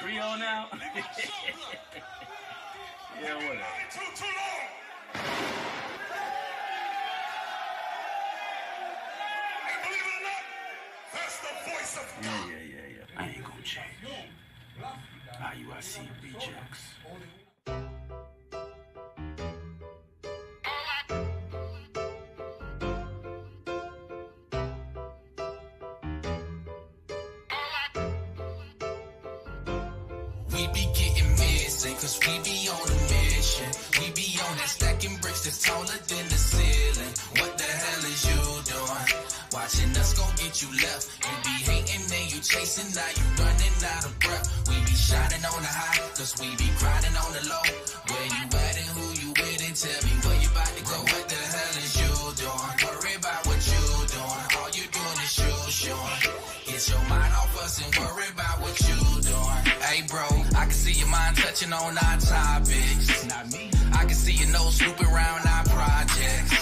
3 on now? Yeah, whatever. Yeah. I ain't gonna change. IUIC rejects. We be getting missing, cause we be on a mission. We be on that stacking bricks that's taller than the ceiling. What the hell is you doing? Watching us gon' get you left. You be hating and you chasing, now you running out of breath. We be shining on the high, cause we be grinding on the low. Where you at and who you with, and tell me where you about to go. What the hell is you doing? Worry about what you doing. All you doing is showing. Get your mind off us and worry about what you doing. Hey bro, I can see your mind touching on our topics. Not me. I can see your nose snooping around our projects.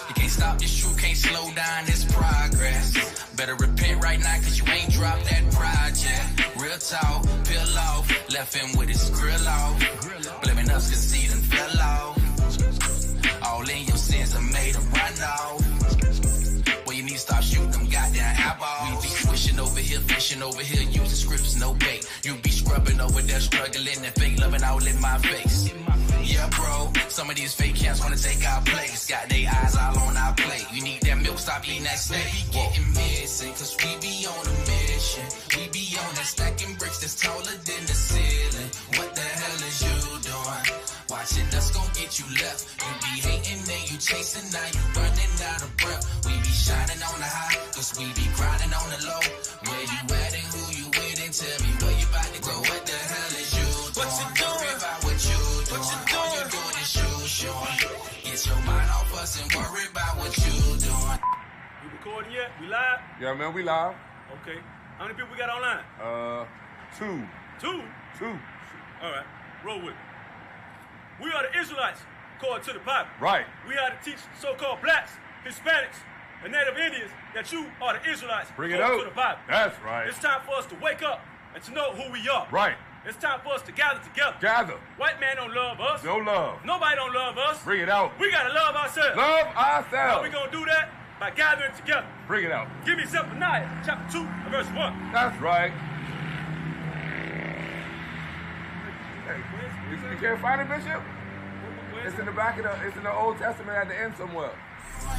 You can't stop this truth, can't slow down this progress. Better repent right now, cause you ain't dropped that project. Real talk, peel off, left him with his grill off. Blaming us cause he done fell off. All in your sins and made him run off. Well, you need to start shooting them goddamn eyeballs. We be swishing over here, fishing over here, using scripts, no bait. You be scrubbing over there, struggling and fake loving all in my face. Yeah, bro, some of these fake cats wanna take our place. Got their eyes all on our plate. You need that milk, stop eating that steak. We getting missing, cause we be on a mission. We be on that stacking bricks that's taller than the ceiling. What the hell is you doing? Watching us gon' get you left. You be hating and you chasing, now you running out of breath. We be shining on the high, cause we be grinding on the low. Where you at and who you with, and tell me where you about to go. What the hell is you doing? What you doing? Worry about what you doing. What you doing? All you doing is showing. Get your mind off us and worry about what you doing. We recording yet? We live? Yeah, man, we live. Okay. How many people we got online? 2. 2? 2. All right. Roll with it. We are the Israelites, according to the Bible. Right. We are to teach so-called blacks, Hispanics, and Native Indians that you are the Israelites, Bring it according out. to the Bible. That's right. It's time for us to wake up and to know who we are. Right. It's time for us to gather together. Gather. White man don't love us. No love. Nobody don't love us. Bring it out. We gotta love ourselves. Love How ourselves. we gonna do that? By gathering together. Bring it out. Give me Zephaniah, chapter 2, and verse 1. That's right. Hey, you can't find it, Bishop? It's in the back of it's in the Old Testament at the end somewhere.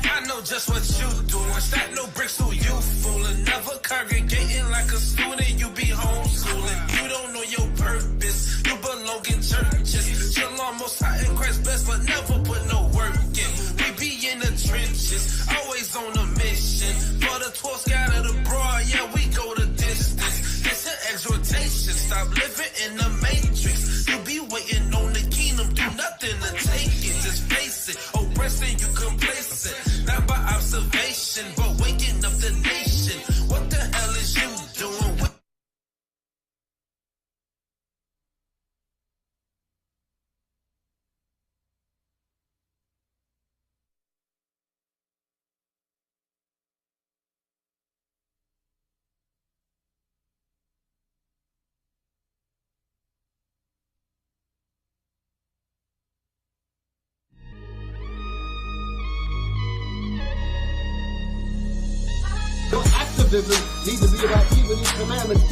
I know just what you doing. Stack no bricks, so you fooling. Never congregating like a student. You be homeschooling. You don't know your purpose. You belong in churches. Shalom, most high in Christ blessed, but never put no work in. We be in the trenches, always on a mission. For the 12 scattered abroad, yeah, we go the distance. It's an exhortation. Stop living in the matrix. You be waiting on the kingdom, do nothing to take it. Just face it. Oppressing, you complacent. Not by observation, but waking up the nation. What the hell is you doing? Your activism needs to be about keeping these commandments.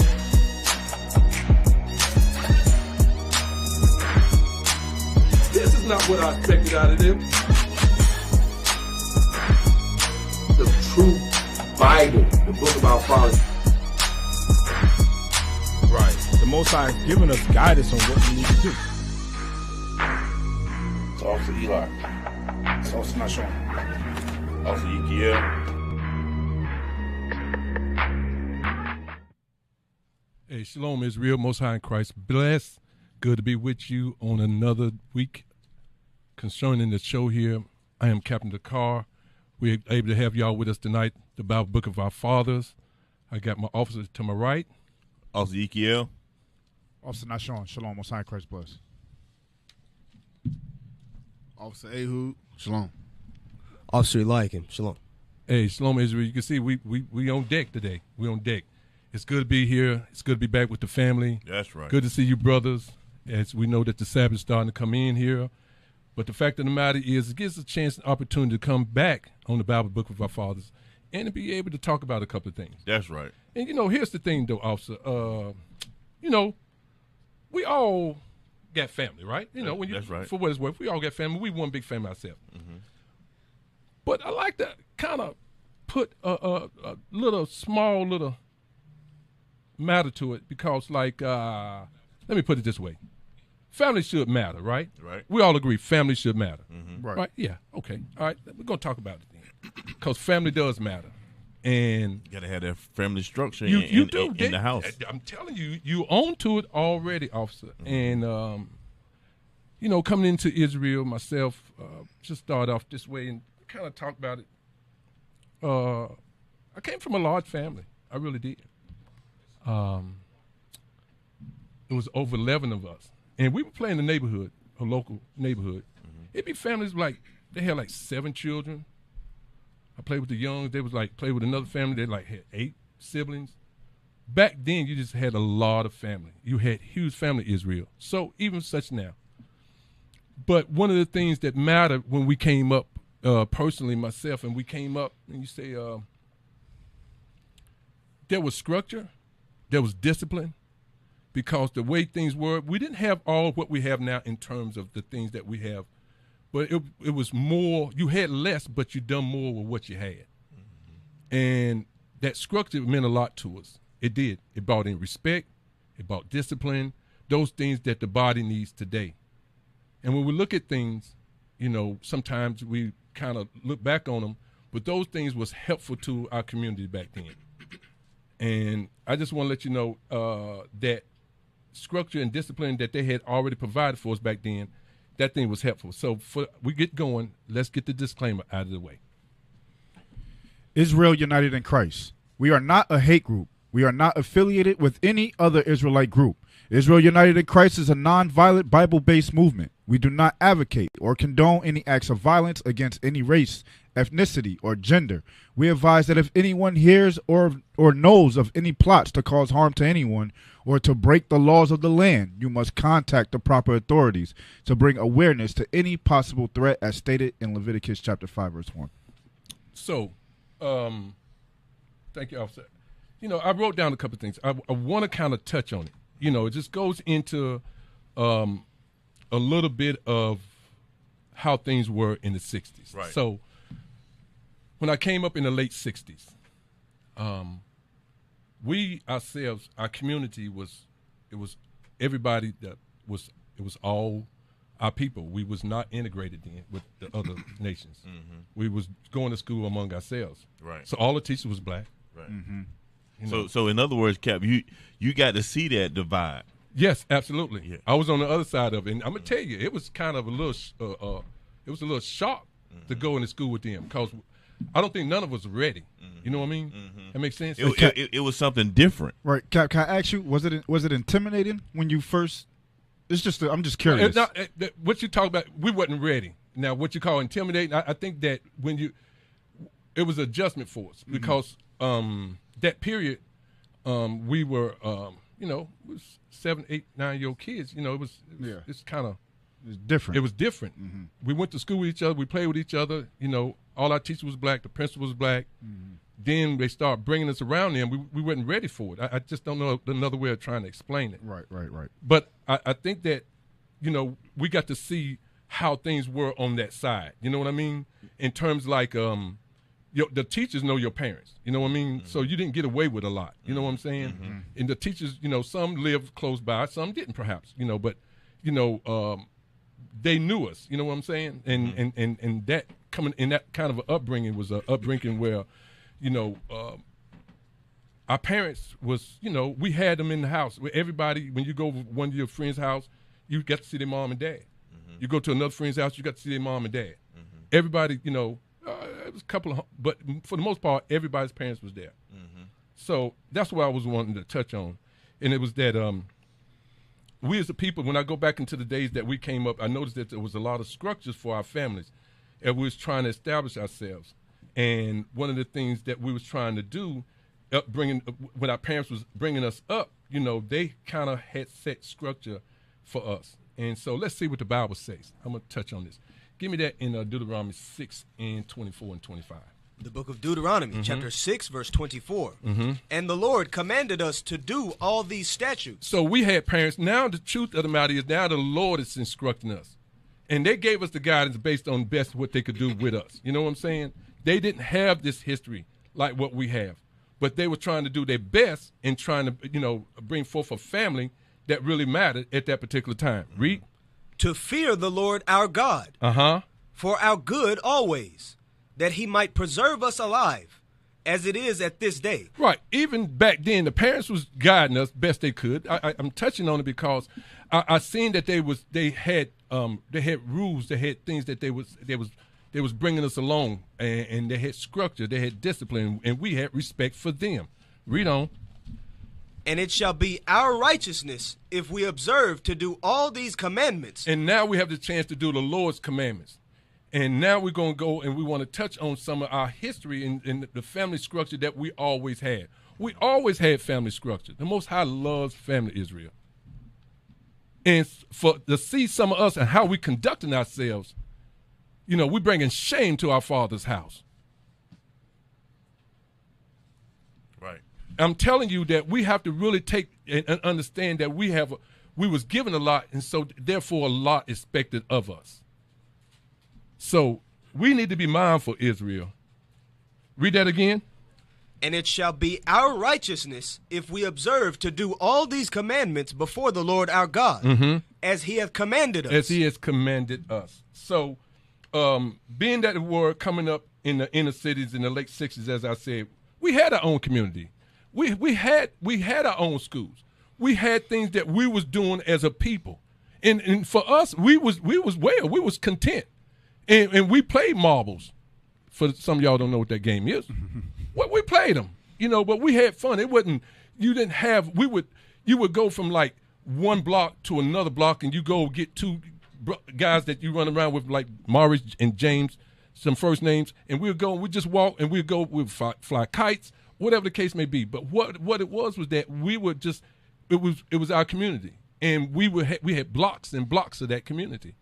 This is not what I expected out of them. The true Bible, the book of our fathers. Right. The Most High has given us guidance on what we need to do. It's Officer Eli. It's Officer Nashon. Officer Ezekiel. Hey, Shalom Israel, Most High in Christ. Bless. Good to be with you on another week concerning the show here. I am Captain Dakar. We're able to have y'all with us tonight, the Bible Book of Our Fathers. I got my officers to my right. Officer Ezekiel. Officer Nashon. Shalom. Most High in Christ bless. Officer Ehud. Shalom. Officer Eliakim. Shalom. Hey, Shalom Israel. You can see we on deck today. We on deck. It's good to be here. It's good to be back with the family. That's right. Good to see you, brothers, as we know that the Sabbath's starting to come in here. But the fact of the matter is, it gives us a chance and opportunity to come back on the Bible Book of our fathers and to be able to talk about a couple of things. That's right. And, here's the thing, though, officer. We all got family, right? That's right. For what it's worth, we all got family. We one big family ourselves. Mm-hmm. But I like to kind of put a small little matter to it because, let me put it this way. Family should matter, right? Right. We all agree family should matter. Mm-hmm. Right. Yeah, okay. All right, we're going to talk about it then because family does matter. And you got to have that family structure in the house. I'm telling you, you own to it already, officer. Mm-hmm. And, coming into Israel myself, just start off this way and kind of talk about it. I came from a large family. I really did. It was over 11 of us. And we would play in the neighborhood, a local neighborhood. Mm-hmm. It'd be families they had 7 children. I played with the young. They was played with another family. They had 8 siblings. Back then, you just had a lot of family. You had huge family Israel. So even such now. But one of the things that mattered when we came up, personally, myself, and we came up, and you say there was structure, there was discipline, because the way things were, we didn't have all what we have now in terms of the things that we have. But it was more, you had less, but you done more with what you had. Mm-hmm. And that structure meant a lot to us. It did. It brought in respect. It brought discipline, those things that the body needs today. And when we look at things, sometimes we kind of look back on them, but those things was helpful to our community back then. And I just want to let you know that structure and discipline that they had already provided for us back then, that thing was helpful. So before we get going, let's get the disclaimer out of the way. Israel united in Christ. We are not a hate group. We are not affiliated with any other Israelite group. Israel United in Christ is a non-violent Bible-based movement. We do not advocate or condone any acts of violence against any race, ethnicity, or gender. We advise that if anyone hears or knows of any plots to cause harm to anyone or to break the laws of the land, you must contact the proper authorities to bring awareness to any possible threat as stated in Leviticus chapter 5, verse 1. So, thank you, officer. I wrote down a couple of things. I want to kind of touch on it. It just goes into a little bit of how things were in the 60s. Right. So when I came up in the late 60s, we ourselves, our community was everybody it was all our people. We was not integrated in with the other nations. Mm-hmm. We was going to school among ourselves. Right. So all the teachers was black. Right. Mm-hmm. So in other words, Cap, you got to see that divide. Yes, absolutely. Yeah. I was on the other side of it, and I'm gonna tell you, it was kind of a little shock to go into school with them because I don't think none of us were ready. Mm-hmm. You know what I mean? Mm-hmm. That makes sense. It was something different, right? Cap, can I ask you, was it intimidating when you first? I'm just curious. What you talk about, we wasn't ready. Now, what you call intimidating, I think that it was adjustment for us because that period, we were, it was 7, 8, 9-year-old kids. It's kind of different. It was different. Mm-hmm. We went to school with each other. We played with each other. All our teachers was black. The principal was black. Mm-hmm. Then they started bringing us around there, and we weren't ready for it. I just don't know another way of trying to explain it. Right. But I think that, we got to see how things were on that side. You know what I mean? In terms like the teachers know your parents. You know what I mean? Mm-hmm. So you didn't get away with a lot. You know what I'm saying? Mm-hmm. And the teachers, some lived close by, some didn't perhaps, but, they knew us. You know what I'm saying? And mm-hmm. and that coming in that kind of an upbringing was an upbringing where, our parents was, we had them in the house. Everybody, when you go to one of your friends' house, you got to see their mom and dad. Mm-hmm. You go to another friend's house, you got to see their mom and dad. Mm-hmm. Everybody, it was a couple of, but for the most part, everybody's parents was there. Mm-hmm. So that's what I was wanting to touch on. And it was that we as a people, when I go back into the days that we came up, I noticed that there was a lot of structures for our families, and we was trying to establish ourselves. And one of the things that we was trying to do upbringing, when our parents was bringing us up, you know, they kind of had set structure for us. And so let's see what the Bible says. I'm going to touch on this. Give me that in Deuteronomy 6 and 24 and 25. The book of Deuteronomy, chapter 6, verse 24. And the Lord commanded us to do all these statutes. So we had parents. Now the truth of the matter is now the Lord is instructing us. And they gave us the guidance based on best what they could do with us. You know what I'm saying? They didn't have this history like what we have. But they were trying to do their best in trying to, you know, bring forth a family that really mattered at that particular time. Read. To fear the Lord our God. For our good always, that he might preserve us alive, as it is at this day. Right. Even back then, the parents was guiding us best they could. I'm touching on it because I seen that they had rules, they had things that they was bringing us along, and they had structure, they had discipline, and we had respect for them. Read on. And it shall be our righteousness if we observe to do all these commandments. And now we have the chance to do the Lord's commandments. And now we're going to go and we want to touch on some of our history and the family structure that we always had. We always had family structure. The Most High loves family Israel. And to see some of us and how we conducting ourselves, you know, we're bringing shame to our Father's house. Right. I'm telling you that we have to really take and understand that we was given a lot, and so therefore a lot expected of us. So we need to be mindful, Israel. Read that again. And it shall be our righteousness if we observe to do all these commandments before the Lord our God, as he hath commanded us. As he has commanded us. So being that we're coming up in the inner cities in the late 60s, as I said, we had our own community. We had our own schools. We had things that we was doing as a people. And for us, we was content. And we played marbles. For some of y'all don't know what that game is. We played them, you know, but we had fun. It wasn't, you would go from like one block to another block, and you go get two guys that you run around with, like Maurice and James, some first names, and we'd just walk, and we'd fly kites, whatever the case may be. But what it was that we would just, it was our community, and we had blocks and blocks of that community.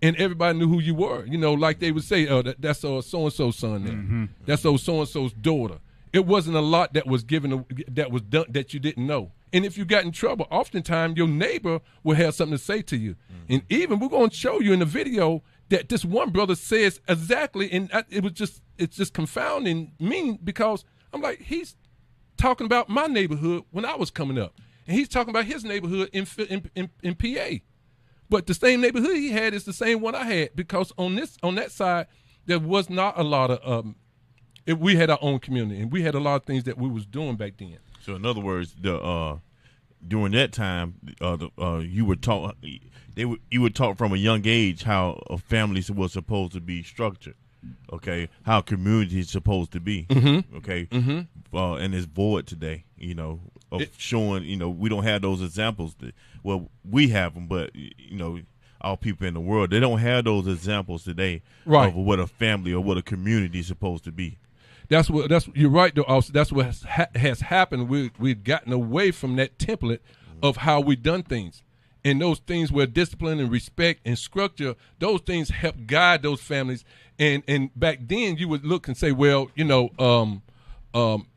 And everybody knew who you were, you know, like they would say, "Oh, that's so-and-so's son there. That's so-and-so's daughter." It wasn't a lot that was given, that was done that you didn't know. And if you got in trouble, oftentimes your neighbor will have something to say to you. And even we're going to show you in the video that this one brother says exactly, and it's just confounding me, because I'm like, he's talking about my neighborhood when I was coming up, and he's talking about his neighborhood in PA. But the same neighborhood he had is the same one I had, because on that side there was not a lot of we had our own community, and we had a lot of things that we was doing back then. So in other words, during that time, you were taught you were taught from a young age how a family was supposed to be structured. Okay, how community is supposed to be. Okay, and it's void today. You know, of showing. You know, we don't have those examples. Well, we have them, but you know, all people in the world, they don't have those examples today, right, of what a family or what a community is supposed to be. That's you're right though. Also, that's what has happened. We've gotten away from that template of how we done things, and those things where discipline and respect and structure, those things help guide those families. And back then you would look and say, well, you know,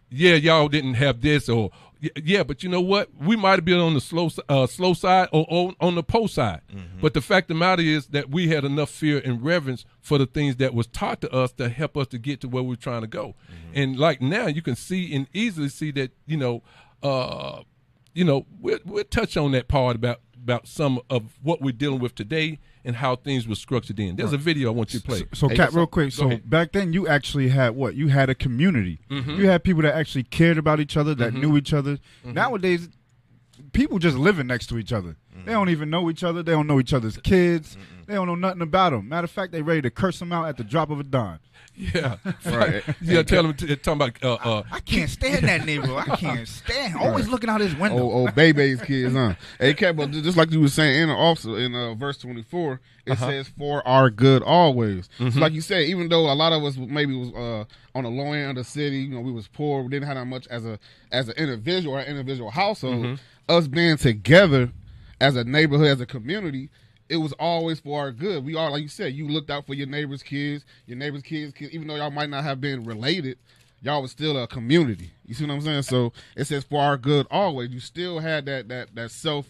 yeah, y'all didn't have this, or yeah, but you know what? We might have been on the slow side or on the post side. But the fact of the matter is that we had enough fear and reverence for the things that was taught to us to help us to get to where we're trying to go. And like now, you can see and easily see that we'll touch on that part about some of what we're dealing with today and how things were structured in. There's a video I want you to play. So Kat, real quick. So back then, you actually had what? You had a community. You had people that actually cared about each other, that knew each other. Nowadays, people just living next to each other. They don't even know each other. They don't know each other's kids. They don't know nothing about them. Matter of fact, they ready to curse them out at the drop of a dime. Yeah, Right. yeah. Tell them talking about. I can't stand that neighborhood. I can't stand. Always looking out his window. Old baby's kids, huh? Hey, Cap, but just like you were saying, in verse 24, it says, "For our good always." So like you said, even though a lot of us maybe was on the low end of the city, we was poor, we didn't have that much as an individual or an individual household. Us being together as a neighborhood, as a community, it was always for our good. We all, like you said, you looked out for your neighbor's kids, even though y'all might not have been related, y'all was still a community. You see what I'm saying? So it says for our good always. You still had that self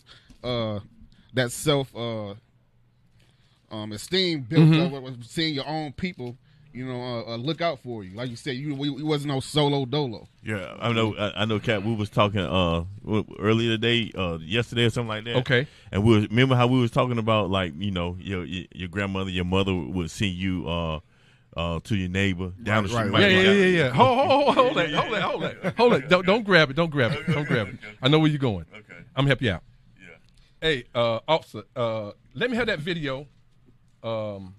esteem built up with seeing your own people, look out for you. Like you said, we wasn't no solo dolo. Yeah, I know, Cap. We was talking earlier today, yesterday or something like that. Okay. And remember how we was talking about, like, your grandmother, your mother would send you to your neighbor down the street. Yeah. Hold it. Don't grab it. Don't grab it. I know where you're going. Okay. I'm gonna help you out. Yeah. Hey, officer, let me have that video.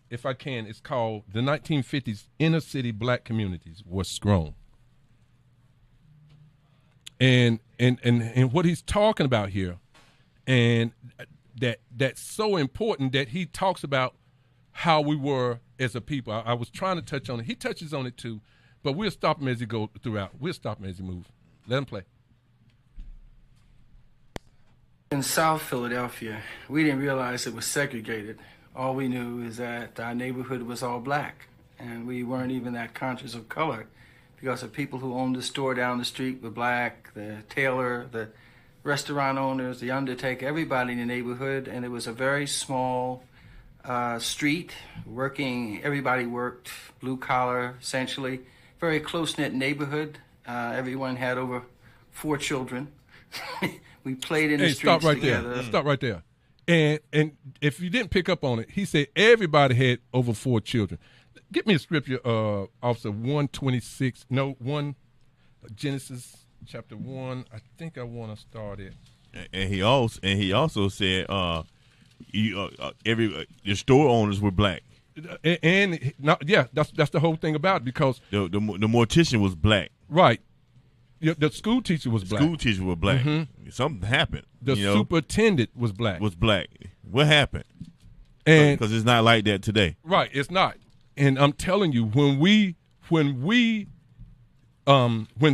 If I can. It's called "The 1950s Inner City Black Communities Was Strong." And what he's talking about here, and that's so important that he talks about how we were as a people. I was trying to touch on it. He touches on it too, but we'll stop him as he go throughout. We'll stop him as he moves. Let him play. In South Philadelphia, we didn't realize it was segregated. All we knew is that our neighborhood was all black, and we weren't even that conscious of color because the people who owned the store down the street were black, the tailor, the restaurant owners, the undertaker, everybody in the neighborhood, and it was a very small street, everybody worked, blue collar, essentially, very close-knit neighborhood. Everyone had over 4 children. We played in the streets together. Stop right there. And if you didn't pick up on it, he said everybody had over 4 children. Get me a scripture, Officer 126. No, Genesis chapter 1. I think I want to start it. And he also said the store owners were black. And that's the whole thing about it, because the mortician was black. Right. The school teacher was black. School teacher was black. Something happened. The superintendent was black. What happened? And because it's not like that today. Right, it's not. And I'm telling you, when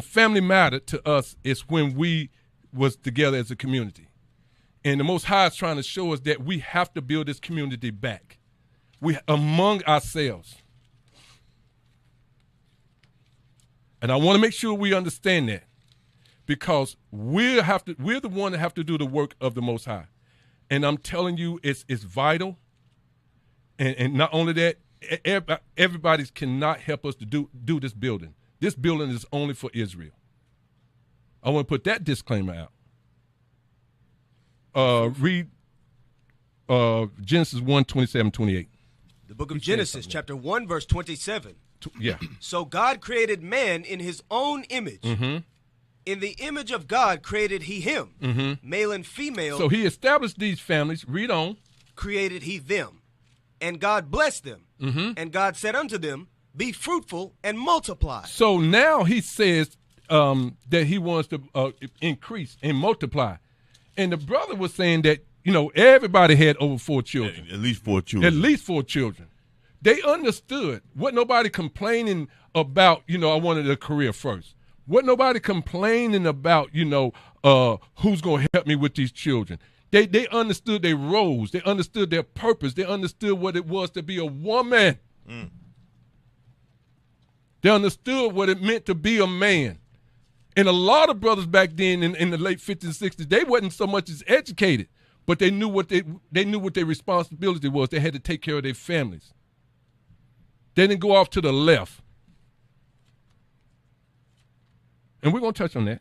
family mattered to us, it's when we was together as a community. And the Most High is trying to show us that we have to build this community back. We among ourselves. And I want to make sure we understand that, because we're the one that have to do the work of the Most High. And I'm telling you, it's vital. And not only that, everybody cannot help us to do this building. This building is only for Israel. I want to put that disclaimer out. Read Genesis 1, 27, 28. The book of Genesis, chapter 1, verse 27. Yeah. So God created man in his own image. In the image of God created he him, male and female. So he established these families. Read on. Created he them. And God blessed them. And God said unto them, be fruitful and multiply. So now he says that he wants to increase and multiply. And the brother was saying that, everybody had over 4 children. At least 4 children. At least 4 children. They understood. Wasn't nobody complaining about, I wanted a career first. Wasn't nobody complaining about, who's going to help me with these children. They understood their roles. They understood their purpose. They understood what it was to be a woman. They understood what it meant to be a man. And a lot of brothers back then in the late 50s and 60s, they wasn't so much as educated, but they knew what their responsibility was. They had to take care of their families. They didn't go off to the left. And we're going to touch on that.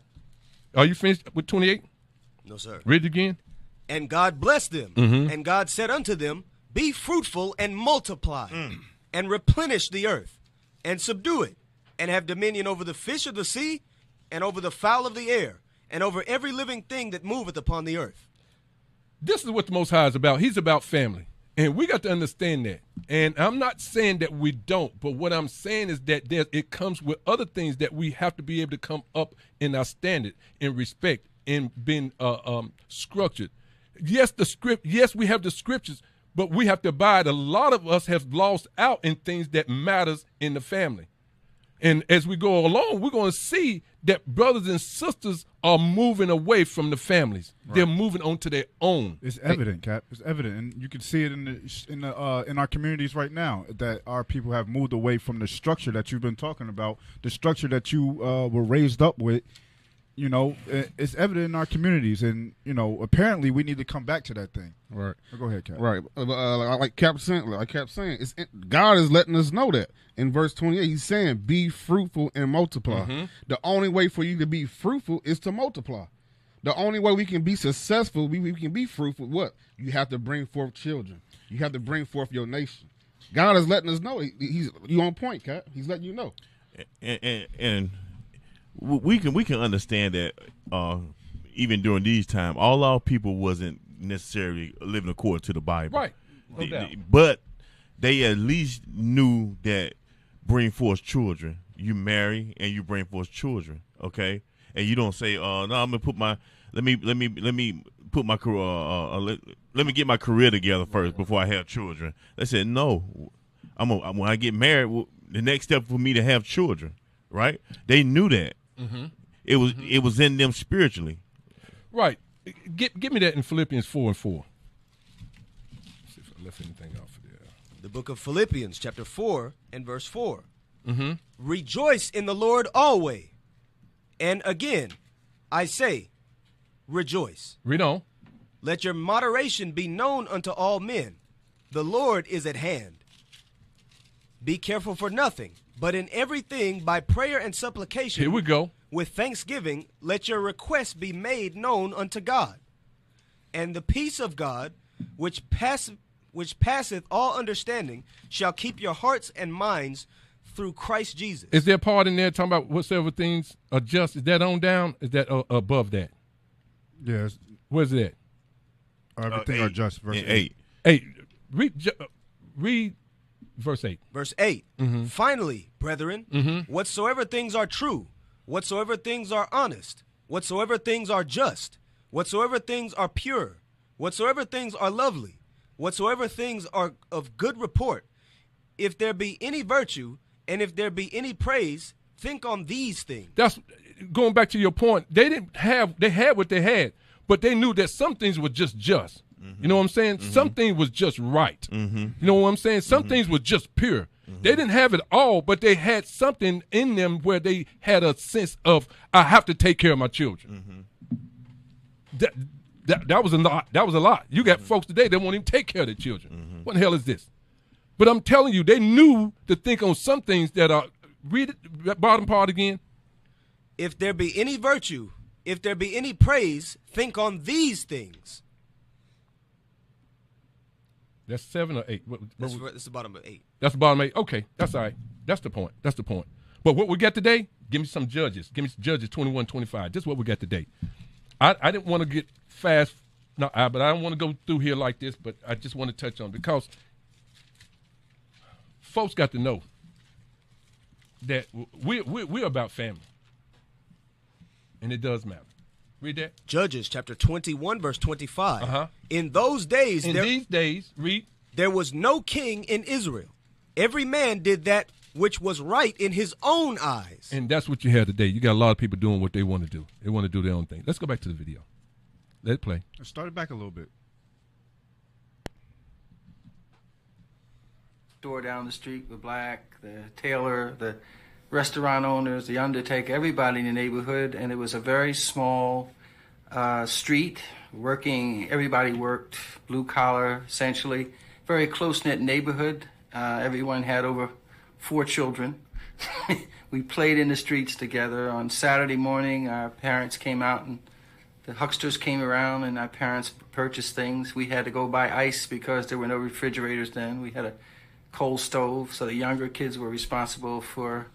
Are you finished with 28? No, sir. Read it again. And God blessed them. And God said unto them, be fruitful and multiply, and replenish the earth, and subdue it, and have dominion over the fish of the sea, and over the fowl of the air, and over every living thing that moveth upon the earth. This is what the Most High is about. He's about family. And we got to understand that. And I'm not saying that we don't, but what I'm saying is that it comes with other things that we have to be able to come up in our standard, in respect, in being structured. Yes, we have the scriptures, but we have to abide. A lot of us have lost out in things that matters in the family. And as we go along, we're going to see that brothers and sisters are moving away from the families. Right. They're moving on to their own. It's evident, Cap. It's evident, and you can see it in our communities right now that our people have moved away from the structure that you've been talking about, the structure that you were raised up with. You know, it's evident in our communities, and you know, apparently we need to come back to that thing. Right. Go ahead, Cap. Right. Like Cap saying, God is letting us know that in verse 28. He's saying, "Be fruitful and multiply." Mm-hmm. The only way for you to be fruitful is to multiply. The only way we can be successful, we can be fruitful. What? You have to bring forth children. You have to bring forth your nation. God is letting us know. You on point, Cap. He's letting you know. And we can understand that even during these times, all our people wasn't necessarily living according to the Bible, right? No doubt. But they at least knew that bring forth children. You marry and you bring forth children, okay? And you don't say, "No, I'm gonna put my let me put my let me get my career together first before I have children." They said, "No, when I get married, the next step for me to have children." Right? They knew that. Mm-hmm. It was in them spiritually. Right. Give me that in Philippians 4:4. See if I left anything off of there. The book of Philippians, chapter 4 and verse 4. Mm-hmm. Rejoice in the Lord always. And again, I say, rejoice. Read on. Let your moderation be known unto all men. The Lord is at hand. Be careful for nothing, but in everything by prayer and supplication. Here we go. With thanksgiving, let your requests be made known unto God. And the peace of God, which passeth all understanding, shall keep your hearts and minds through Christ Jesus. Is there a part in there talking about whatsoever things are just? Is that on down? Is that above that? Yes. Where's that? Everything are just. Verse 8. 8. Read verse 8. Verse 8. Mm-hmm. Finally, brethren, mm-hmm. whatsoever things are true, whatsoever things are honest, whatsoever things are just, whatsoever things are pure, whatsoever things are lovely, whatsoever things are of good report, if there be any virtue, and if there be any praise, think on these things. That's going back to your point. They had what they had, but they knew that some things were just. Mm-hmm. You know what I'm saying? Mm-hmm. Some things was just right. Mm-hmm. You know what I'm saying? Some mm-hmm. things were just pure. Mm-hmm. They didn't have it all, but they had something in them where they had a sense of, I have to take care of my children. Mm-hmm. That was a lot. That was a lot. You got mm-hmm. folks today that won't even take care of their children. Mm-hmm. What the hell is this? But I'm telling you, they knew to think on some things that are, read it, that bottom part again. If there be any virtue, if there be any praise, think on these things. That's 7 or 8. That's the bottom of 8. That's the bottom of 8. Okay, that's all right. That's the point. That's the point. But what we got today, give me some Judges. Give me some Judges 21-25. This is what we got today. I didn't want to get fast, but I don't want to go through here like this, but I just want to touch on it because folks got to know that we're about family. And it does matter. Read that. Judges chapter 21, verse 25. Uh-huh. In these days, read. There was no king in Israel. Every man did that which was right in his own eyes. And that's what you have today. You got a lot of people doing what they want to do. They want to do their own thing. Let's go back to the video. Let it play. Let's start it back a little bit. Store down the street with Black, the tailor, the restaurant owners, the undertaker, everybody in the neighborhood, and it was a very small street. Everybody worked, blue collar, essentially. Very close-knit neighborhood. Everyone had over 4 children. We played in the streets together. On Saturday morning, our parents came out, and the hucksters came around, and our parents purchased things. We had to go buy ice because there were no refrigerators then. We had a coal stove, so the younger kids were responsible for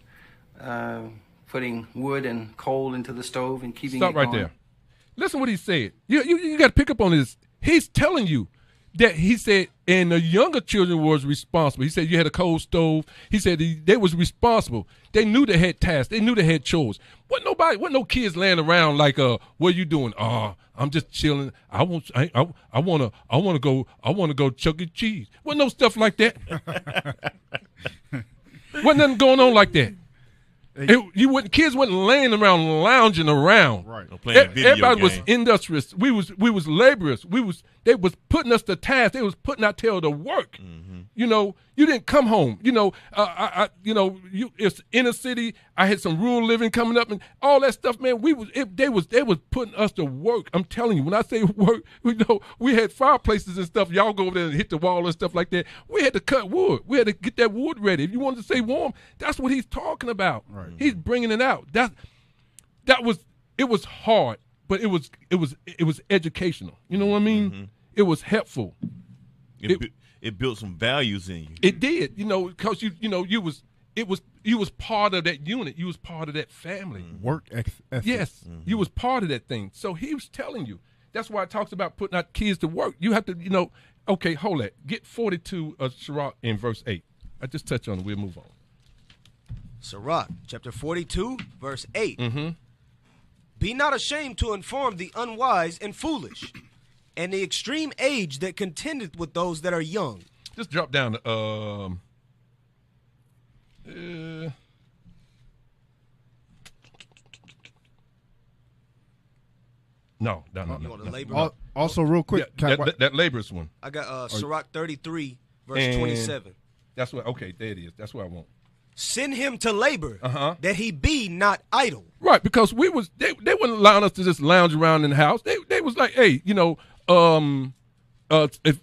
putting wood and coal into the stove and keeping it going. Stop right there. Listen what he said. You got to pick up on this. he's telling you that he said, and the younger children was responsible. He said you had a cold stove. He said they was responsible. They knew they had tasks. They knew they had chores. Wasn't no kids laying around like, what are you doing? I'm just chilling. I want to go Chuck E. Cheese. Wasn't no stuff like that. Wasn't nothing going on like that. Kids wasn't laying around lounging around. Right. Everybody was industrious. We was laborers. They was putting us to task. They was putting our tail to work. You know, you didn't come home. You know, it's inner city. I had some rural living coming up and all that stuff, man. They was putting us to work. I'm telling you, when I say work, we had fireplaces and stuff. Y'all go over there and hit the wall and stuff like that. We had to cut wood. We had to get that wood ready. If you wanted to stay warm, that's what he's talking about. Right. He's bringing it out. It was hard, but it was educational. You know what I mean? It was helpful. It built some values in you. It did, because you was part of that unit. You was part of that family. Work ethic. Yes, you was part of that thing. So he was telling you. That's why it talks about putting our kids to work. You have to, okay, hold that. Get 42 of Sirach in verse 8. I just touch on it. We'll move on. Sirach, chapter 42, verse 8. Be not ashamed to inform the unwise and foolish, and the extreme age that contendeth with those that are young. Just drop down to no. Also, real quick, that laborers one. I got Sirach 33, verse 27. That's what. Okay, there it is. That's what I want. Send him to labor, that he be not idle. Right, because they wouldn't allow us to just lounge around in the house. They was like, hey, if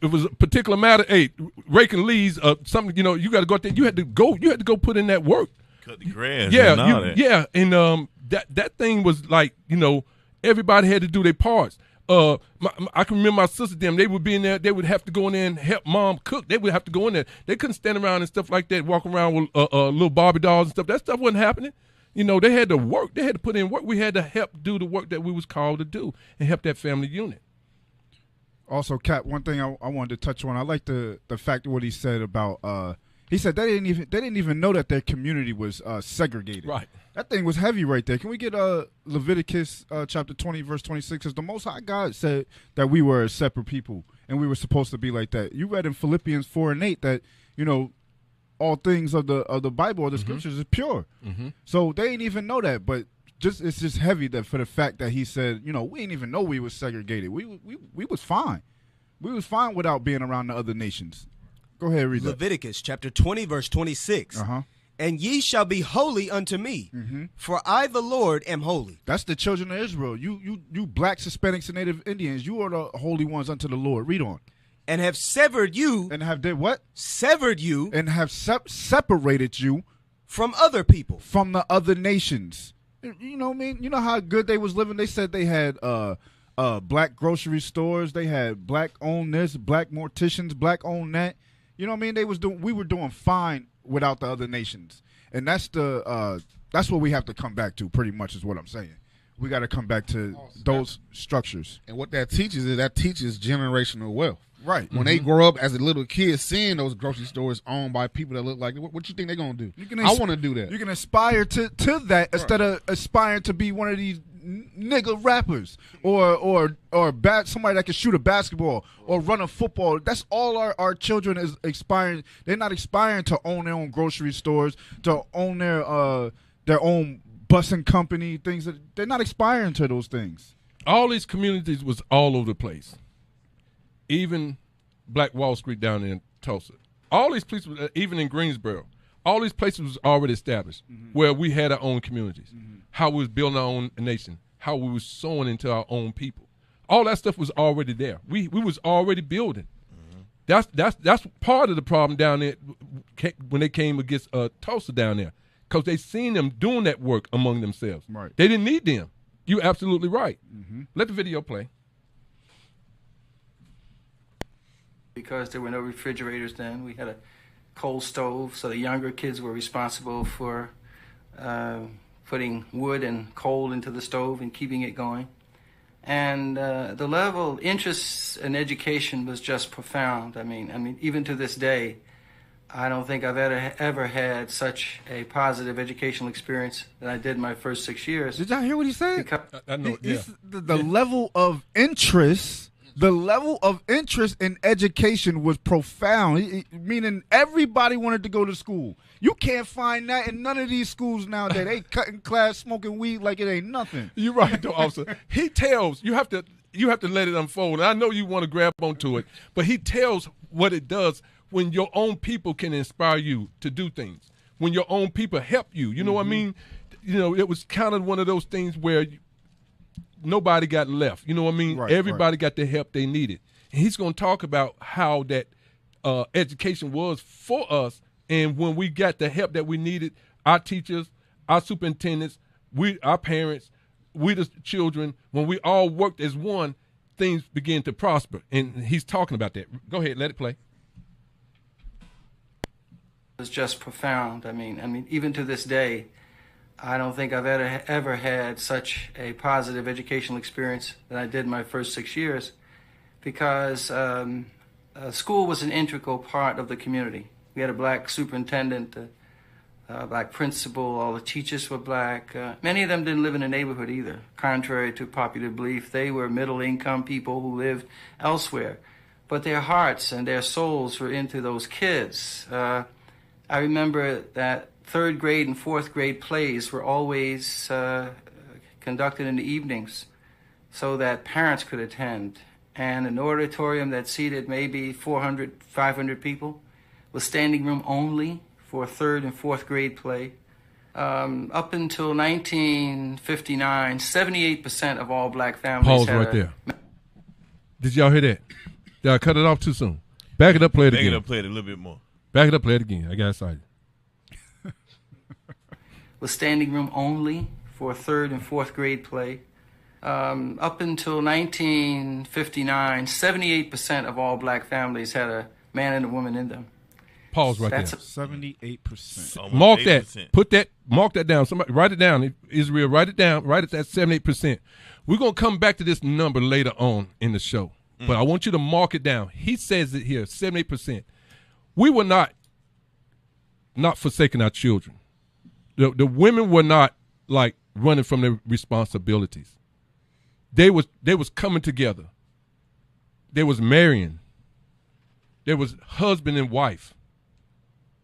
it was a particular matter, hey, raking leaves, something, you got to go out there. You had to go put in that work. Cut the grass. And that thing was like, everybody had to do their parts. I can remember my sister, they would be in there. They would have to go in there and help mom cook. They would have to go in there. They couldn't stand around and stuff like that, walk around with little Barbie dolls and stuff. That stuff wasn't happening. They had to work. They had to put in work. We had to help do the work that we was called to do and help that family unit. Also, Cap, one thing I wanted to touch on. I like the fact of what he said about. He said they didn't even know that their community was segregated. Right. That thing was heavy right there. Can we get Leviticus chapter 20, verse 26? Because the Most High God said that we were a separate people and we were supposed to be like that. You read in Philippians 4 and 8 that all things of the Bible or the scriptures is pure. So they didn't even know that, but it's just heavy that for the fact that he said, we didn't even know we was segregated. We was fine. We was fine without being around the other nations. Go ahead, read that. Leviticus chapter 20, verse 26. And ye shall be holy unto me, for I, the Lord, am holy. That's the children of Israel. You blacks, Hispanics, and Native Indians, you are the holy ones unto the Lord. Read on. And have severed you. And have did what? Severed you. And have separated you. From other people. From the other nations. You know what I mean? You know how good they was living? They said they had black grocery stores. They had black-owned this, black morticians, black-owned that. You know what I mean? We were doing fine without the other nations, and that's what we have to come back to. Pretty much is what I'm saying. We got to come back to those structures. And what that teaches generational wealth. Right. When they grow up as a little kid, seeing those grocery stores owned by people that look like, what you think they're gonna do? I want to do that. You can aspire to that instead of aspiring to be one of these nigga rappers or somebody that can shoot a basketball or run a football. That's all our children is aspiring. They're not aspiring to own their own grocery stores, to own their own busing company, things that they're not aspiring to those things. All these communities was all over the place. Even Black Wall Street down in Tulsa. All these places, even in Greensboro, all these places was already established where we had our own communities, how we was building our own nation, how we was sowing into our own people. All that stuff was already there. We was already building. That's part of the problem down there when they came against Tulsa down there, because they seen them doing that work among themselves. Right. They didn't need them. You're absolutely right. Let the video play. Because there were no refrigerators then, we had a coal stove, so the younger kids were responsible for putting wood and coal into the stove and keeping it going. And the level of interest in education was just profound. I mean, even to this day, I don't think I've ever had such a positive educational experience than I did in my first 6 years. Did y'all hear what he said? I know. The level of interest, in education was profound. Meaning everybody wanted to go to school. You can't find that in none of these schools nowadays. They cutting class, smoking weed like it ain't nothing. You're right, though, officer. He tells you have to let it unfold. And I know you want to grab onto it, but he tells what it does when your own people can inspire you to do things. When your own people help you, you know what I mean? You know, it was kind of one of those things where nobody got left. You know what I mean? Right, Everybody got the help they needed. And he's going to talk about how that education was for us. And when we got the help that we needed, our teachers, our superintendents, our parents, we the children, when we all worked as one, things began to prosper. And he's talking about that. Go ahead, let it play. It was just profound. I mean, even to this day, I don't think I've ever had such a positive educational experience than I did in my first 6 years, because school was an integral part of the community. We had a black superintendent, a black principal, all the teachers were black. Many of them didn't live in the neighborhood either. Contrary to popular belief, they were middle-income people who lived elsewhere. But their hearts and their souls were into those kids. I remember that 3rd grade and 4th grade plays were always conducted in the evenings so that parents could attend. And an auditorium that seated maybe 400, 500 people was standing room only for a 3rd and 4th grade play. Up until 1959, 78% of all black families Pause right there. Did y'all hear that? Did I cut it off too soon? Back it up, play it again. Back it up, play it a little bit more. Back it up, play it again. I got excited. Was standing room only for a 3rd and 4th grade play. Up until 1959, 78% of all black families had a man and a woman in them. Pause right That's there. 78%. Mark 8%. that. Mark that down. Somebody write it down. Israel, write it down. Write it at 78%. We're gonna come back to this number later on in the show, but I want you to mark it down. He says it here, 78%. We were not forsaking our children. The women were not like running from their responsibilities. They was coming together. They was marrying. There was husband and wife,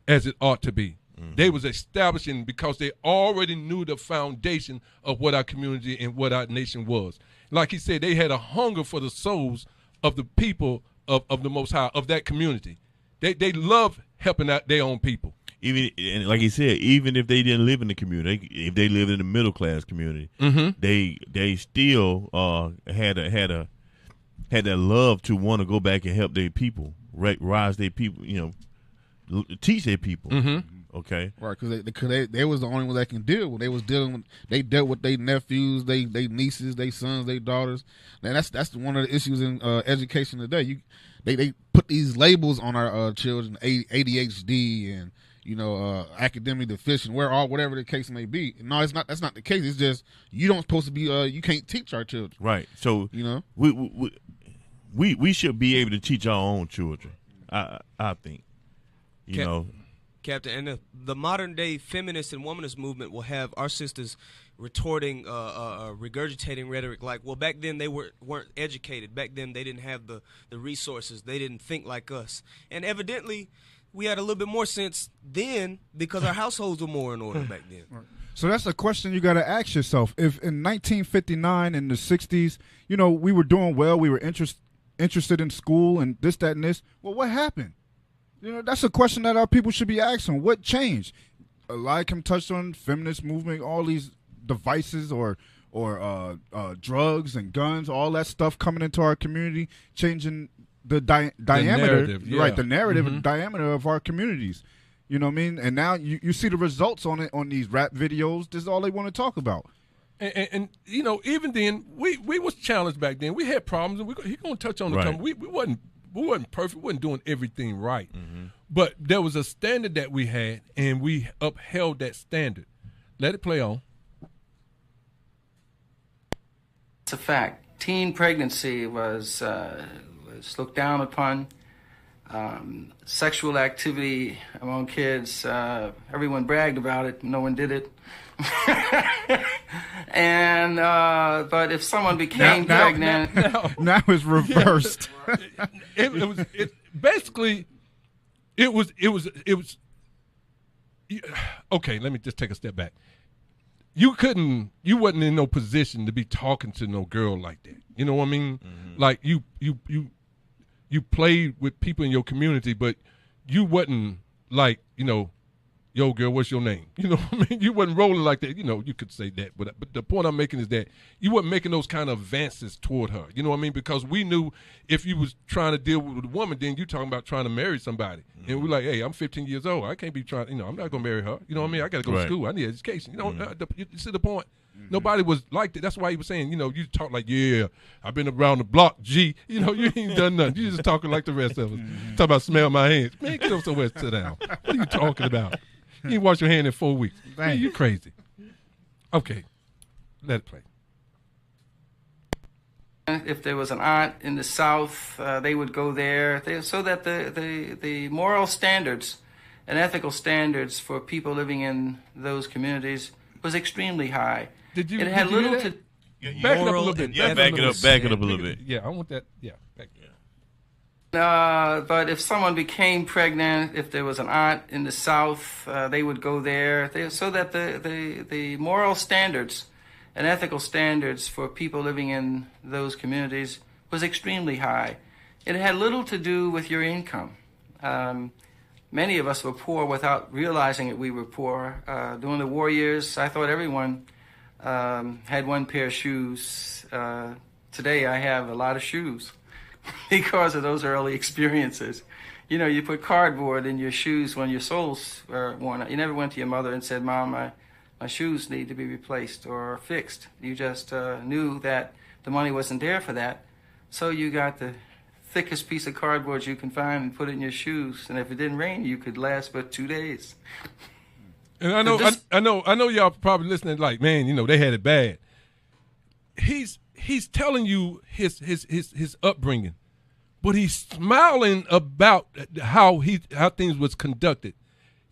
as it ought to be. They was establishing because they already knew the foundation of what our community and what our nation was. Like he said, they had a hunger for the souls of the people of the Most High, of that community. They love helping out their own people. Even, and like he said, even if they didn't live in the community, if they lived in the middle class community, they still had that love to want to go back and help their people, rise their people, teach their people. Okay, right? Because they was the only one that can deal with. They dealt with their nephews, they nieces, their sons, their daughters. And that's one of the issues in education today. They put these labels on our children, ADHD and academic deficient, whatever the case may be. No, it's not. That's not the case. It's just you don't supposed to be. You can't teach our children. Right. So we should be able to teach our own children. I think. Captain, and the modern day feminist and womanist movement will have our sisters retorting, regurgitating rhetoric like, well, back then they weren't educated. Back then they didn't have the resources. They didn't think like us. And evidently we had a little bit more sense then because our households were more in order back then. So that's a question you got to ask yourself. If in 1959 and the 60s, we were doing well, we were interested in school and this, that, and this, well, what happened? That's a question that our people should be asking. What changed? Eliakim touched on feminist movement, all these devices or drugs and guns, all that stuff coming into our community, changing the diameter, right? The narrative and diameter of our communities. You know what I mean? And now you see the results on it on these rap videos. This is all they want to talk about. And even then, we was challenged back then. We had problems, and he's gonna touch on the time. We wasn't perfect. We wasn't doing everything right. But there was a standard that we had, and we upheld that standard. Let it play on. It's a fact. teen pregnancy was looked down upon. Sexual activity among kids, everyone bragged about it, no one did it. And but if someone became pregnant, now it's reversed. Basically it was. Okay, let me just take a step back. You wasn't in no position to be talking to no girl like that. You know what I mean? Mm-hmm. Like you played with people in your community, but you wasn't like, yo, girl, what's your name? You know what I mean? You wasn't rolling like that. You could say that, but the point I'm making is that you weren't making those kind of advances toward her. You know what I mean? Because we knew if you was trying to deal with a woman, then you talking about trying to marry somebody. Mm-hmm. And we're like, hey, I'm 15 years old. I can't be trying, I'm not going to marry her. You know what I mean? I got to go to school. I need education. You see the point? Mm-hmm. Nobody was like that. That's why he was saying, you talk like, yeah, I've been around the block, G. You ain't done nothing. You just talking like the rest of us. Mm-hmm. Talk about smell my hands. Man, get up somewhere, sit down. What are you talking about? You ain't wash your hand in 4 weeks. Man, you crazy. Okay, let it play. If there was an aunt in the South, they would go there so that the moral standards and ethical standards for people living in those communities was extremely high. It had little to back it up a little bit. Yeah, back it up a little bit. Yeah, I want that. Yeah, back it up. But if someone became pregnant, if there was an aunt in the South, they would go there so that the moral standards and ethical standards for people living in those communities was extremely high. It had little to do with your income. Many of us were poor without realizing that we were poor. During the war years, I thought everyone had one pair of shoes. Today, I have a lot of shoes because of those early experiences. You put cardboard in your shoes when your soles were worn out. You never went to your mother and said, Mom, my shoes need to be replaced or fixed. You just knew that the money wasn't there for that. So you got the thickest piece of cardboard you can find and put it in your shoes. And if it didn't rain, you could last but 2 days. And I know y'all probably listening like, man, they had it bad. He's telling you his upbringing, but he's smiling about how things was conducted.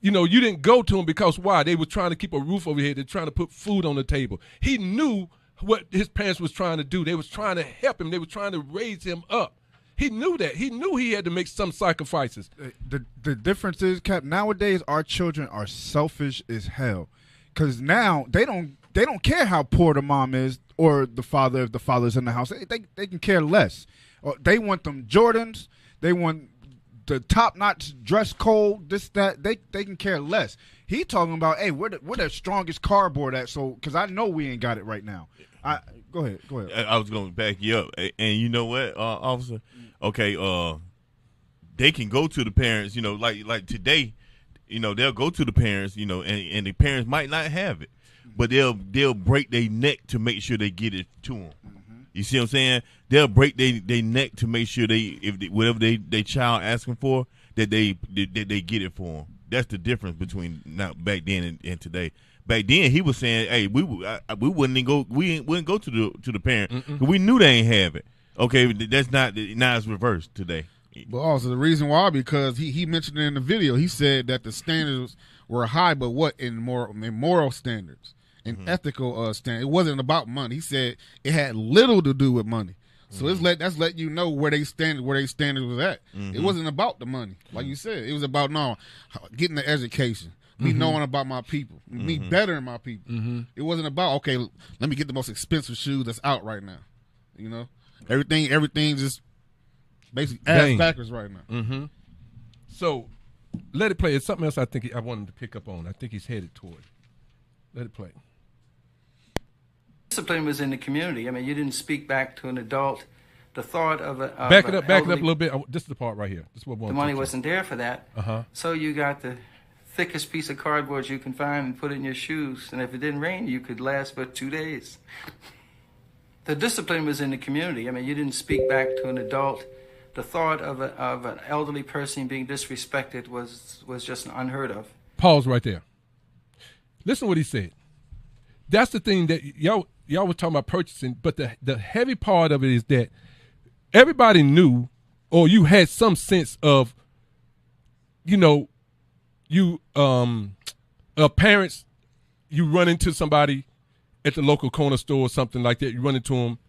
You didn't go to him because why? They were trying to keep a roof over your head. They're trying to put food on the table. He knew what his parents was trying to do. They was trying to help him. They were trying to raise him up. He knew that. He knew he had to make some sacrifices. The difference is, Cap, nowadays our children are selfish as hell. Because now they don't care how poor the mom is or the father if the father's in the house. They can care less. They want them Jordans. They want the top-notch dress code, this, that. They can care less. He talking about, hey, we're the strongest cardboard at, so because I know we ain't got it right now. Go ahead. I was going to back you up. And you know what, officer? Okay, they can go to the parents, like today, they'll go to the parents, and the parents might not have it, but they'll break their neck to make sure they get it to them. Mm-hmm. You see what I'm saying? They'll break their neck to make sure whatever they child asking for, that they get it for them. That's the difference between back then and today. Back then, he was saying, "Hey, we wouldn't go. We wouldn't go to the parent because we knew they ain't have it." Okay, that's not. Now it's reversed today. But also the reason why, because he mentioned it in the video. He said that the standards were high, but what in moral standards and ethical standards. It wasn't about money. He said it had little to do with money. So that's letting you know where they standard was at. It wasn't about the money, like you said. It was about getting the education. Me knowing about my people, me bettering my people. It wasn't about, okay, let me get the most expensive shoes that's out right now. Everything just basically ass backwards right now. So let it play. It's something else I think I wanted to pick up on. I think he's headed toward. Let it play. Discipline was in the community. I mean, you didn't speak back to an adult. The thought of a back it up a little bit. This is the part right here. This is what the money wasn't there for that. So you got the thickest piece of cardboard you can find and put it in your shoes, and if it didn't rain, you could last but 2 days. The discipline was in the community. I mean, you didn't speak back to an adult. The thought of an elderly person being disrespected was just unheard of. Pause right there. Listen to what he said. That's the thing that y'all was talking about purchasing, but the heavy part of it is that everybody knew, or you had some sense of, you know, you parents, you run into somebody at the local corner store or something like that. You run into them,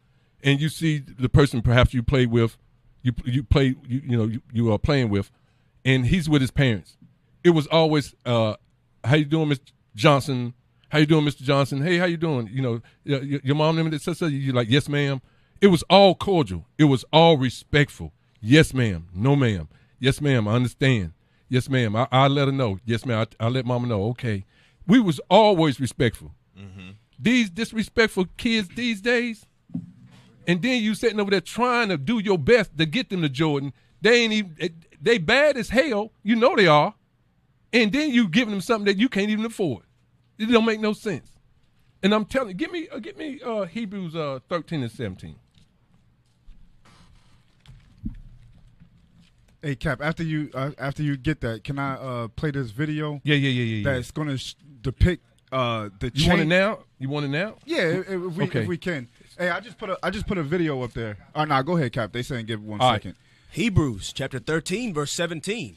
and you see the person perhaps you played with, you are playing with, and he's with his parents. It was always, how you doing, Mr. Johnson? How you doing, Mr. Johnson? Hey, how you doing? You know, your mom named it such. You're like, yes, ma'am. It was all cordial. It was all respectful. Yes, ma'am. No, ma'am. Yes, ma'am. I understand. Yes, ma'am. I'll let her know. Yes, ma'am. I'll let mama know. Okay. We was always respectful. Mm-hmm. These disrespectful kids these days, and then you sitting over there trying to do your best to get them to Jordan. They bad as hell. You know they are. And then you giving them something that you can't even afford. It don't make no sense. And I'm telling you, give me Hebrews 13 and 17. Hey Cap, after you get that, can I play this video? Yeah. That's going to depict the change. You want it now? You want it now? Yeah, if we can. Hey, I just put a video up there. Oh, no, go ahead, Cap. They saying give 1 second. Right. Hebrews chapter 13, verse 17.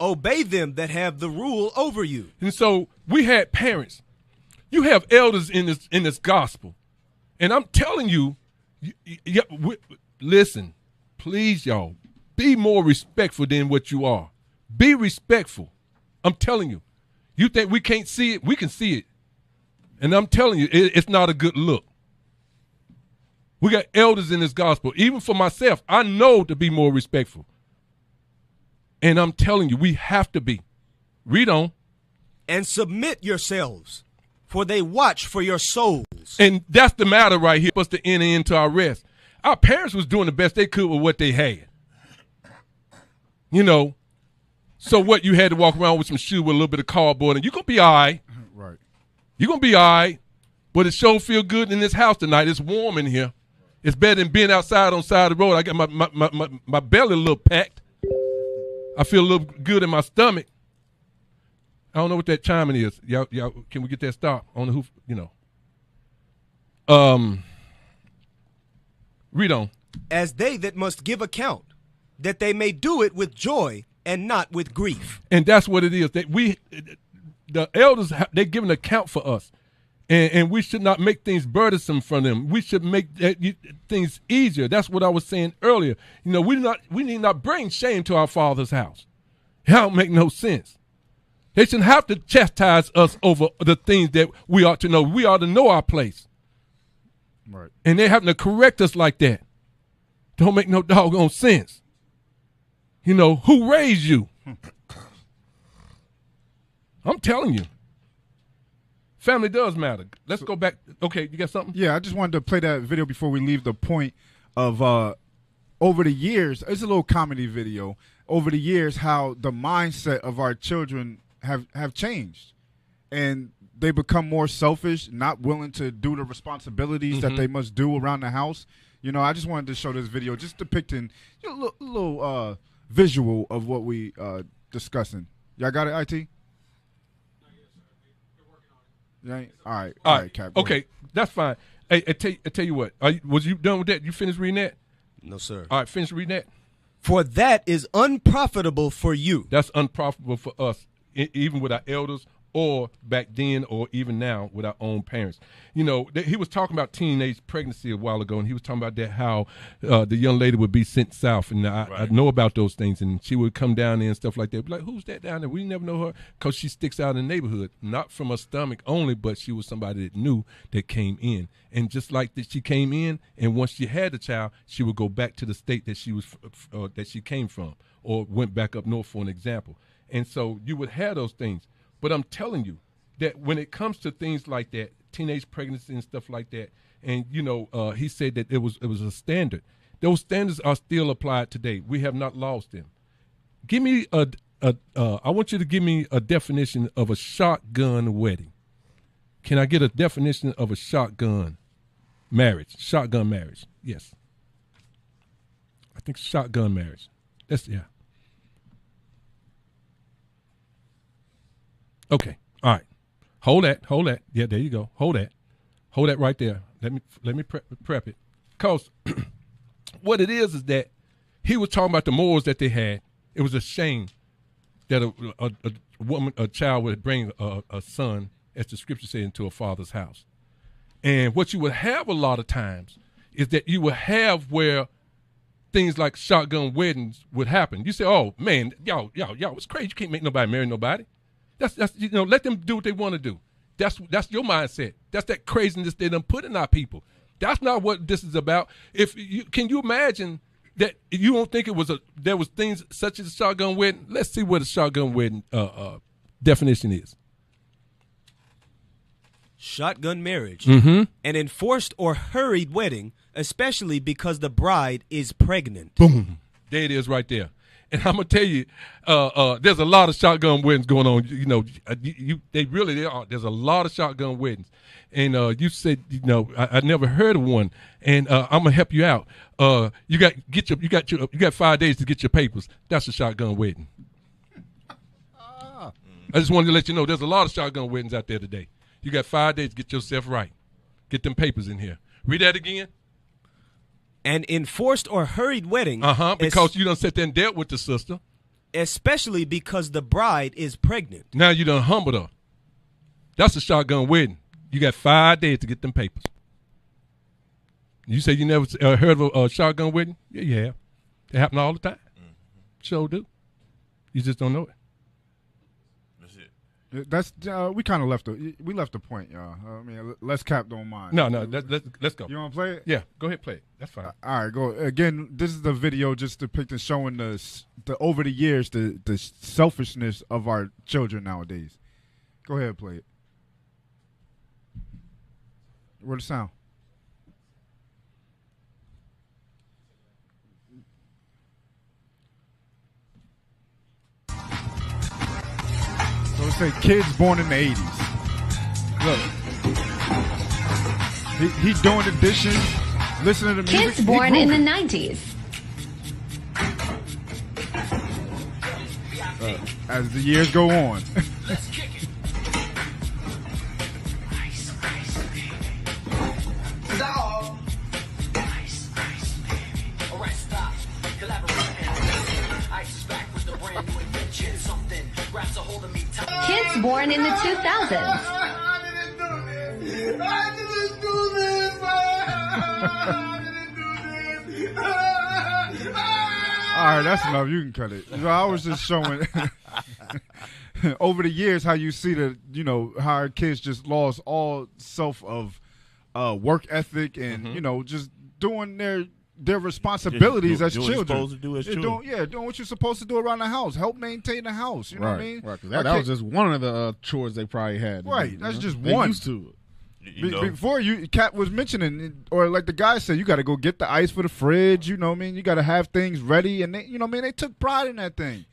Obey them that have the rule over you. And so we had parents. You have elders in this gospel. And I'm telling you, listen, please, y'all, be more respectful than what you are. Be respectful. I'm telling you. You think we can't see it? We can see it. And I'm telling you, it's not a good look. We got elders in this gospel. Even for myself, I know to be more respectful. And I'm telling you, we have to be. Read on. And submit yourselves, for they watch for your souls. And that's the matter right here. Supposed to enter into our rest. Our parents was doing the best they could with what they had. You know, so what, you had to walk around with some shoes with a little bit of cardboard, and you're going to be all right. Right. You're going to be all right. But it sure feel good in this house tonight. It's warm in here. It's better than being outside on the side of the road. I got my belly a little packed. I feel a little good in my stomach. I don't know what that chiming is. Y'all, can we get that stop on the hoof? You know. Read on. As they that must give account, that they may do it with joy and not with grief. And that's what it is. The elders, they give an account for us. And we should not make things burdensome for them. We should make things easier. That's what I was saying earlier. You know, we need not bring shame to our Father's house. It don't make no sense. They shouldn't have to chastise us over the things that we ought to know. We ought to know our place. Right. And they having to correct us like that. Don't make no doggone sense. You know, who raised you? I'm telling you. Family does matter. Let's go back. Okay, you got something? Yeah, I just wanted to play that video before we leave the point of over the years. It's a little comedy video. Over the years, how the mindset of our children have changed. And they become more selfish, not willing to do the responsibilities that they must do around the house. You know, I just wanted to show this video just depicting a little visual of what we discussing. Y'all got it, IT? Yeah. All right, Cap. Okay, that's fine. Hey, I tell you what. Was you done with that? You finished reading that? No, sir. All right, finish reading that. For that is unprofitable for you. That's unprofitable for us, even with our elders, or back then, or even now with our own parents. You know, he was talking about teenage pregnancy a while ago, and he was talking about that, how the young lady would be sent south, and I know about those things, and she would come down there and stuff like that. Be like, who's that down there? We never know her, because she sticks out in the neighborhood, not from her stomach only, but she was somebody that knew that came in. And just like that, she came in, and once she had the child, she would go back to the state that that she came from, or went back up north, for an example. And so you would have those things. But I'm telling you that when it comes to things like that, teenage pregnancy and stuff like that, and, you know, he said that it was a standard. Those standards are still applied today. We have not lost them. Give me I want you to give me a definition of a shotgun wedding. Can I get a definition of a shotgun marriage? Shotgun marriage. Yes. I think shotgun marriage. Yeah. Okay. All right. Hold that. Yeah, there you go. Hold that right there. Let me prep it. Because what it is that he was talking about the morals that they had. It was a shame that a child would bring a son, as the scripture said, into a father's house. And what you would have a lot of times is that you would have where things like shotgun weddings would happen. You say, "Oh man, y'all, it's crazy. You can't make nobody marry nobody." That's let them do what they want to do. That's your mindset. That's that craziness they done put in our people. That's not what this is about. Can you imagine that you don't think there was things such as a shotgun wedding? Let's see what a shotgun wedding definition is. Shotgun marriage, Mm-hmm. an enforced or hurried wedding, especially because the bride is pregnant. Boom. There it is right there. And I'm going to tell you, there's a lot of shotgun weddings going on. You know, there are. There's a lot of shotgun weddings. And you said, I never heard of one. And I'm going to help you out. You got 5 days to get your papers. That's a shotgun wedding. I just wanted to let you know there's a lot of shotgun weddings out there today. You got 5 days to get yourself right. Get them papers in here. Read that again. An enforced or hurried wedding. Because you done sat there and dealt with the sister. Especially because the bride is pregnant. Now you done humbled her. That's a shotgun wedding. You got 5 days to get them papers. You say you never heard of a shotgun wedding? Yeah, you have. It happen all the time. Sure do. You just don't know it. That's we kind of left the point, y'all. I mean, let's Cap don't mind. No, let's go. You want to play it? Yeah, go ahead, play it. That's fine. All right, go again. This is the video just depicting showing the over the years the selfishness of our children nowadays. Go ahead, play it. Where's the sound? So let's say kids born in the 80s. Look. He doing the dishes, listening to music. Kids born in the 90s. As the years go on. Kids born in the 2000s. All right, that's enough. You can cut it. So I was just showing over the years how you see how our kids just lost all self of work ethic and just doing their responsibilities as children. What you're supposed to do as children. Doing what you're supposed to do around the house. Help maintain the house. You know what I mean? Right, because that was just one of the chores they probably had. Right, that's just they one. Used to it. Before Kat was mentioning, or like the guy said, you got to go get the ice for the fridge. You know what I mean? You got to have things ready, and they took pride in that thing.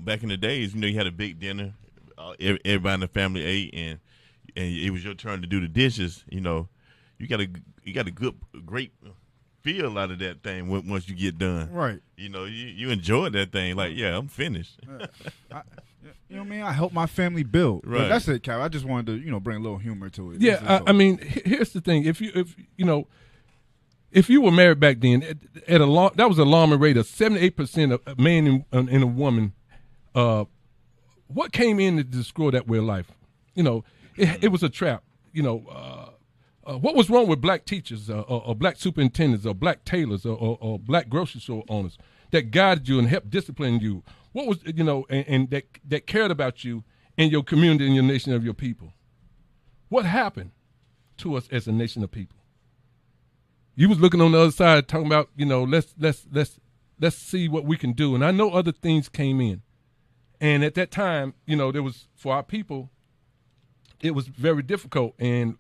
Back in the days, you had a big dinner, everybody in the family ate, and it was your turn to do the dishes. You got a great feel out of that thing once you get done. Right. You enjoy that thing. Like, yeah, I'm finished. You know what I mean? I help my family build. Right. But that's it, Cal. I just wanted to, bring a little humor to it. Yeah, I mean, here's the thing. If you were married back then, that was an alarming rate of 78% of a man and a woman. What came in to destroy that way of life? It was a trap. What was wrong with black teachers or black superintendents or black tailors or black grocery store owners that guided you and helped discipline you? What was, and that cared about you and your community and your nation of your people? What happened to us as a nation of people? You was looking on the other side talking about, let's see what we can do. And I know other things came in. And at that time, there was, for our people, it was very difficult, and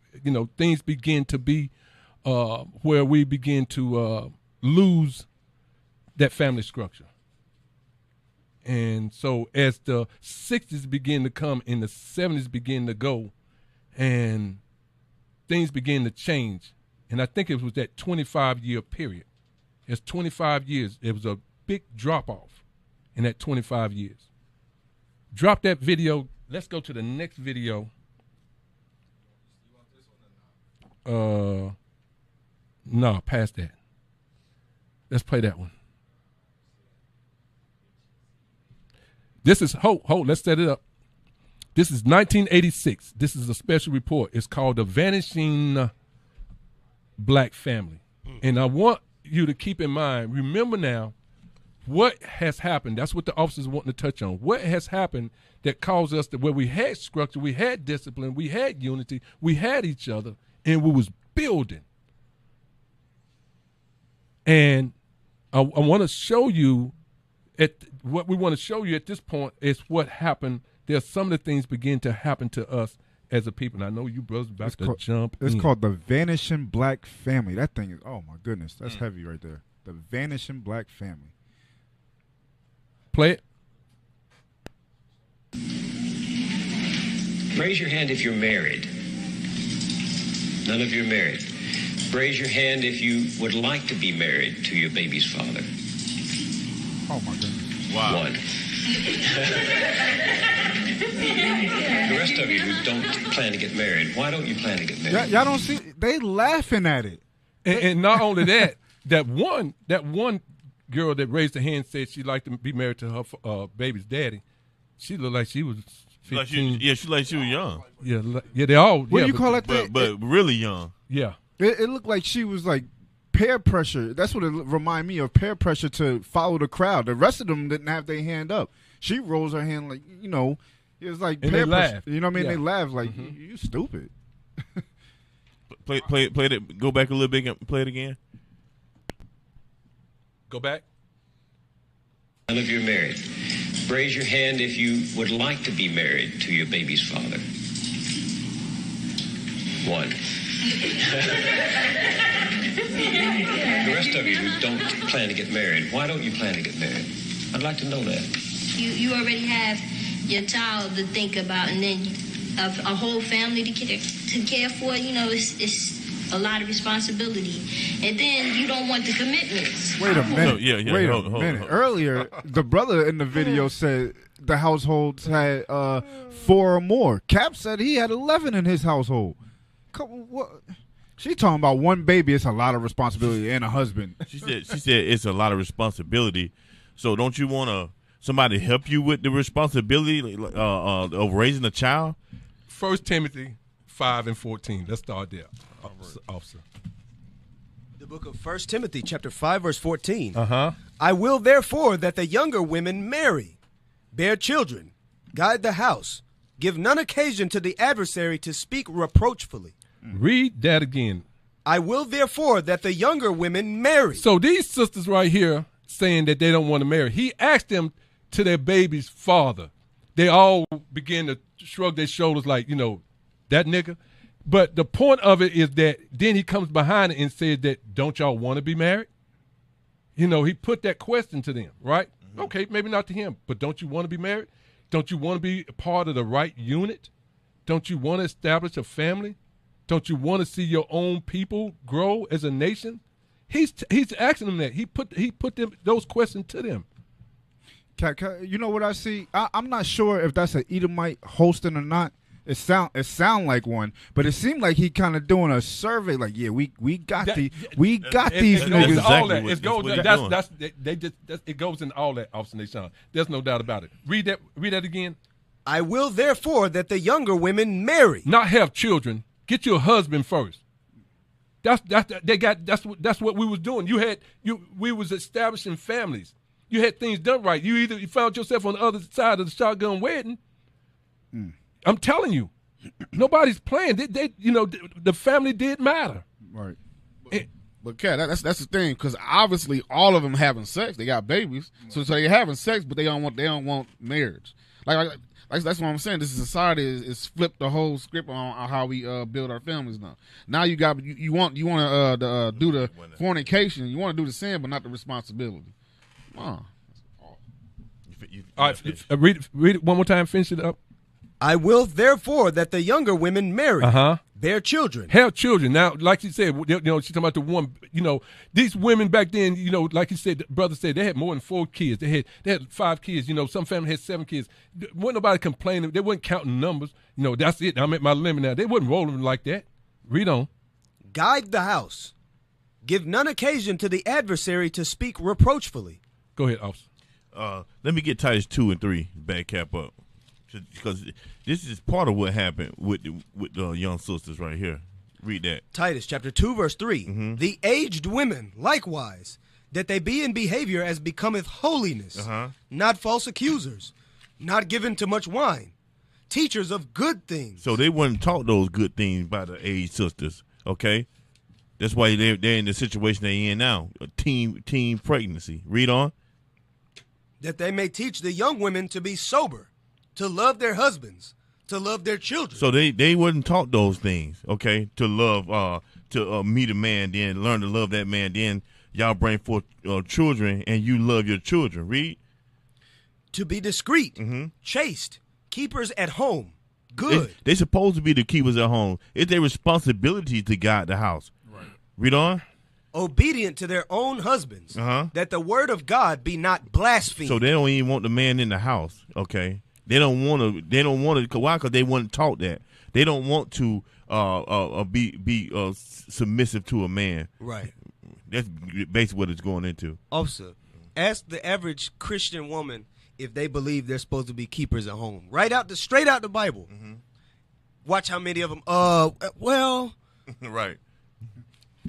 things began to be where we begin to lose that family structure. And so as the 60s began to come and the 70s began to go, and things began to change, and I think it was that 25-year period. It's 25 years. It was a big drop-off in that 25 years. Drop that video. Let's go to the next video. No, past that. Let's play that one. This is, let's set it up. This is 1986. This is a special report. It's called The Vanishing Black Family. And I want you to keep in mind, remember now, what has happened. That's what the officers want to touch on. What has happened that caused us to where we had structure, we had discipline, we had unity, we had each other, and we was building. And I want to show you, what we want to show you at this point is what happened. There's some of the things begin to happen to us as a people. And I know you brothers about to jump in. It's called The Vanishing Black Family. That thing is, oh my goodness, that's heavy right there. The Vanishing Black Family. Play it. Raise your hand if you're married. None of you are married. Raise your hand if you would like to be married to your baby's father. Oh my goodness. Wow. One. The rest of you who don't plan to get married, why don't you plan to get married? Y'all don't see, they laughing at it. And not only that, that one girl that raised her hand said she'd like to be married to her baby's daddy. She looked like she was 15. She looked like she was young. Yeah, they all. What do you call that? But really young. Yeah. It looked like she was like peer pressure. That's what it reminded me of, peer pressure to follow the crowd. The rest of them didn't have their hand up. She rolls her hand like, you know, it was like and peer they pressure. laugh. You know what I mean? Yeah. They laugh like, you stupid. Play it. Go back a little bit and play it again. Go back. None of you are married. Raise your hand if you would like to be married to your baby's father. One. The rest of you who don't plan to get married, why don't you plan to get married? I'd like to know that. You already have your child to think about, and then a whole family to care for. You know, it's a lot of responsibility, and then you don't want the commitments. Wait a minute. Wait a hold minute. on. Earlier, the brother in the video said the households had 4 or more. Cap said he had 11 in his household. What? She talking about one baby. It's a lot of responsibility and a husband. She said it's a lot of responsibility. So don't you want somebody to help you with the responsibility of raising a child? 1 Timothy 5:14. Let's start there, officer. The book of 1 Timothy, chapter 5, verse 14. Uh-huh. I will therefore that the younger women marry, bear children, guide the house, give none occasion to the adversary to speak reproachfully. Read that again. I will therefore that the younger women marry. So these sisters right here saying that they don't want to marry. He asked them to their baby's father. They all begin to shrug their shoulders like, you know, that nigga. But the point of it is that then he comes behind it and says that, don't y'all want to be married? You know, he put that question to them, right? Mm-hmm. Okay, maybe not to him, but don't you want to be married? Don't you want to be a part of the right unit? Don't you want to establish a family? Don't you want to see your own people grow as a nation? He's asking them that. He put them those questions to them. You know what I see? I'm not sure if that's an Edomite hosting or not. It sound like one, but it seemed like he kind of doing a survey. Like, yeah, we got these niggas. It goes in all that, Officer Nashawn. There's no doubt about it. Read that again. I will therefore that the younger women marry, not have children. Get you a husband first. That's what we was doing. We was establishing families. You had things done right. You found yourself on the other side of the shotgun wedding. I'm telling you, nobody's playing. The family did matter. Right. But Kat, that's the thing, because obviously all of them having sex. They got babies, so they're having sex, but they don't want marriage. Like that's what I'm saying. This society is flipped the whole script on how we build our families now. Now you want to do the fornication. You want to do the sin, but not the responsibility. All right, read it one more time. Finish it up. I will therefore that the younger women marry, bear children, have children. Now, like you said, she's talking about the one. These women back then, like you said, the brother said they had more than 4 kids. They had 5 kids. Some families had 7 kids. Wasn't nobody complaining. They wasn't counting numbers. That's it. I'm at my limit now. They wasn't rolling like that. Read on. Guide the house. Give none occasion to the adversary to speak reproachfully. Go ahead, officer. Let me get Titus 2 and 3 back cap up, because this is part of what happened with the young sisters right here. Read that. Titus chapter 2 verse 3. Mm-hmm. The aged women likewise, that they be in behavior as becometh holiness, not false accusers, not given to much wine, teachers of good things. So they weren't taught those good things by the aged sisters. Okay, that's why they're in the situation they're in now. A teen pregnancy. Read on. That they may teach the young women to be sober, to love their husbands, to love their children. So they wasn't taught those things. Okay, to love, to meet a man, then learn to love that man, then y'all bring forth children, and you love your children. Read. To be discreet, chaste, keepers at home, good. They supposed to be the keepers at home. It's their responsibility to guide the house. Right. Read on. Obedient to their own husbands, that the word of God be not blasphemed. So they don't even want the man in the house. Okay. They don't want to. They don't want to. Why? Because they weren't taught that. They don't want to be submissive to a man. Right. That's basically what it's going into. Officer, ask the average Christian woman if they believe they're supposed to be keepers at home. Straight out the Bible. Watch how many of them. Well. Right.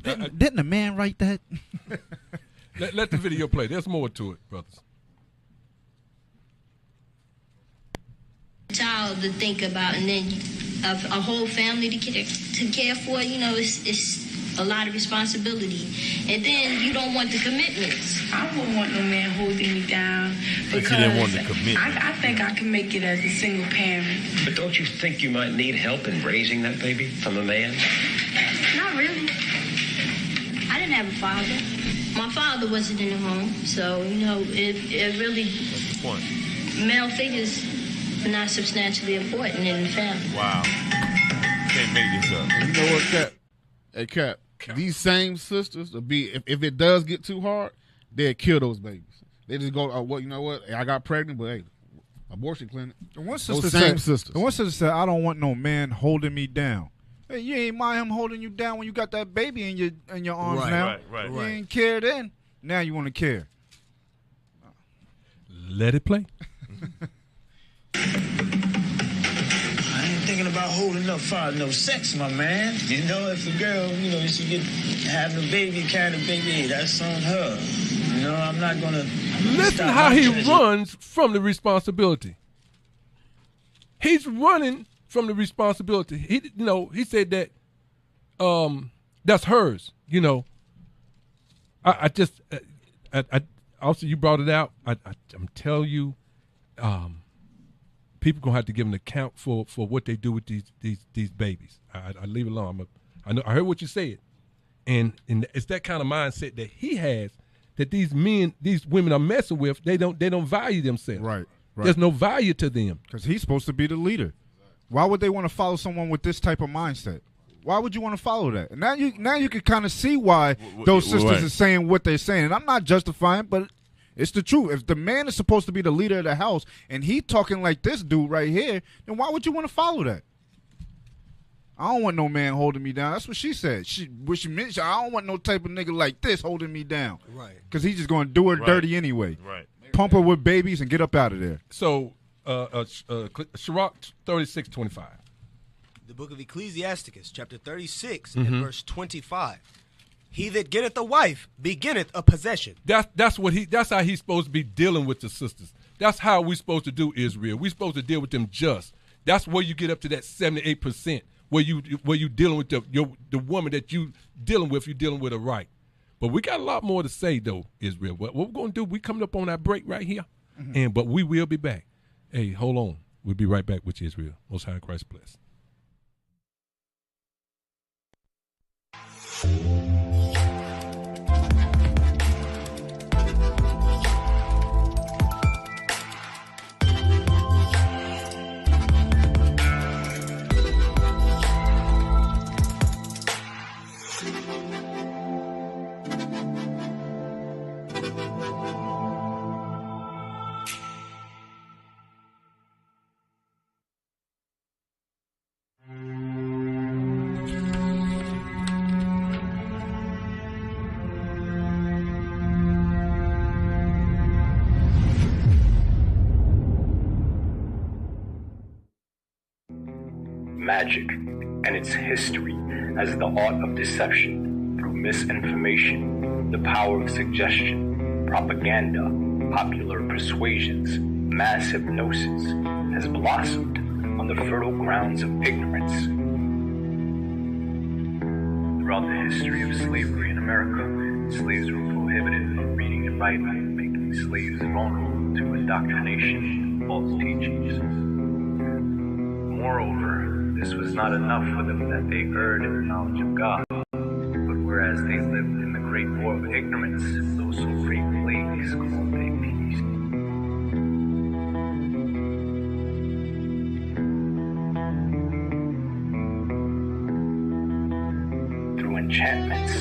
Didn't a man write that? let the video play. There's more to it, brothers. Child to think about, and then a whole family to care for. You know, it's a lot of responsibility, and then you don't want the commitments. I wouldn't want no man holding me down because you didn't want the commitment. I think I can make it as a single parent. But don't you think you might need help in raising that baby from a man? Not really. I didn't have a father. My father wasn't in the home, so you know it really. That's the point. Male figures are not substantially important in the family. Wow. Can't make this up. And you know what, Cap? Hey, Cap. These same sisters will be if it does get too hard, they'll kill those babies. They just go, well, you know what? Hey, I got pregnant, but hey, abortion clinic. The one sisters. Said, I don't want no man holding me down. Hey, you ain't mind him holding you down when you got that baby in your arms now. Right. You ain't care then. Now you want to care. Let it play. I ain't thinking about holding up for no sex, my man. You know, if a girl, you know, she having a baby, carrying a baby, that's on her. You know, I'm not gonna. Listen how he runs from the responsibility. He's running from the responsibility. He said that that's hers. You know, I also you brought it out. I'm telling you, people gonna have to give an account for what they do with these babies. I leave it alone. I heard what you said, and it's that kind of mindset that he has, that these women are messing with. They don't value themselves. Right. There's no value to them because he's supposed to be the leader. Why would they want to follow someone with this type of mindset? Why would you want to follow that? And now you can kind of see why those sisters are saying what they're saying. And I'm not justifying, but it's the truth. If the man is supposed to be the leader of the house and he talking like this dude right here, then why would you want to follow that? I don't want no man holding me down. That's what she said. What she meant, I don't want no type of nigga like this holding me down. Right. Because he's just going to do her dirty anyway. Right. Pump her with babies and get up out of there. So, Sirach 36:25. The book of Ecclesiasticus, chapter 36, and verse 25. He that getteth a wife beginneth a possession. That's how he's supposed to be dealing with the sisters. That's how we're supposed to do Israel. We're supposed to deal with them just. That's where you get up to that 78%, where you dealing with the woman that you dealing with her right. But we got a lot more to say though, Israel. What we're gonna do? We coming up on our break right here, but we will be back. Hey, hold on. We'll be right back with you, Israel. Most High in Christ bless. magic and its history as the art of deception through misinformation, the power of suggestion, propaganda, popular persuasions, mass hypnosis, has blossomed on the fertile grounds of ignorance. Throughout the history of slavery in America, slaves were prohibited from reading and writing, making slaves vulnerable to indoctrination and false teachings. Moreover, this was not enough for them that they erred in the knowledge of God, but whereas they lived in the great war of ignorance, those so great plagues called they peace. Through enchantments,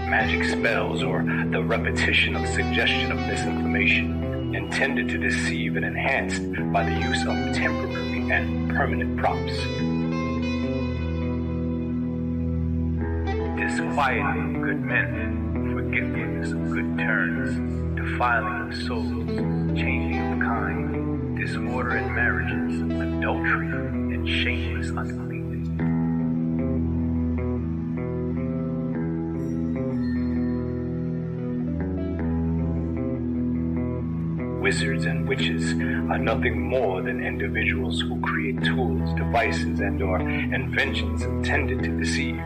magic spells, or the repetition of suggestion of misinformation, intended to deceive and enhanced by the use of temporary and permanent props. Disquieting of good men, forgetfulness of good turns, defiling of souls, changing of kind, disorder in marriages, adultery, and shameless uncleanness. Wizards and witches are nothing more than individuals who create tools, devices, and/or inventions intended to deceive.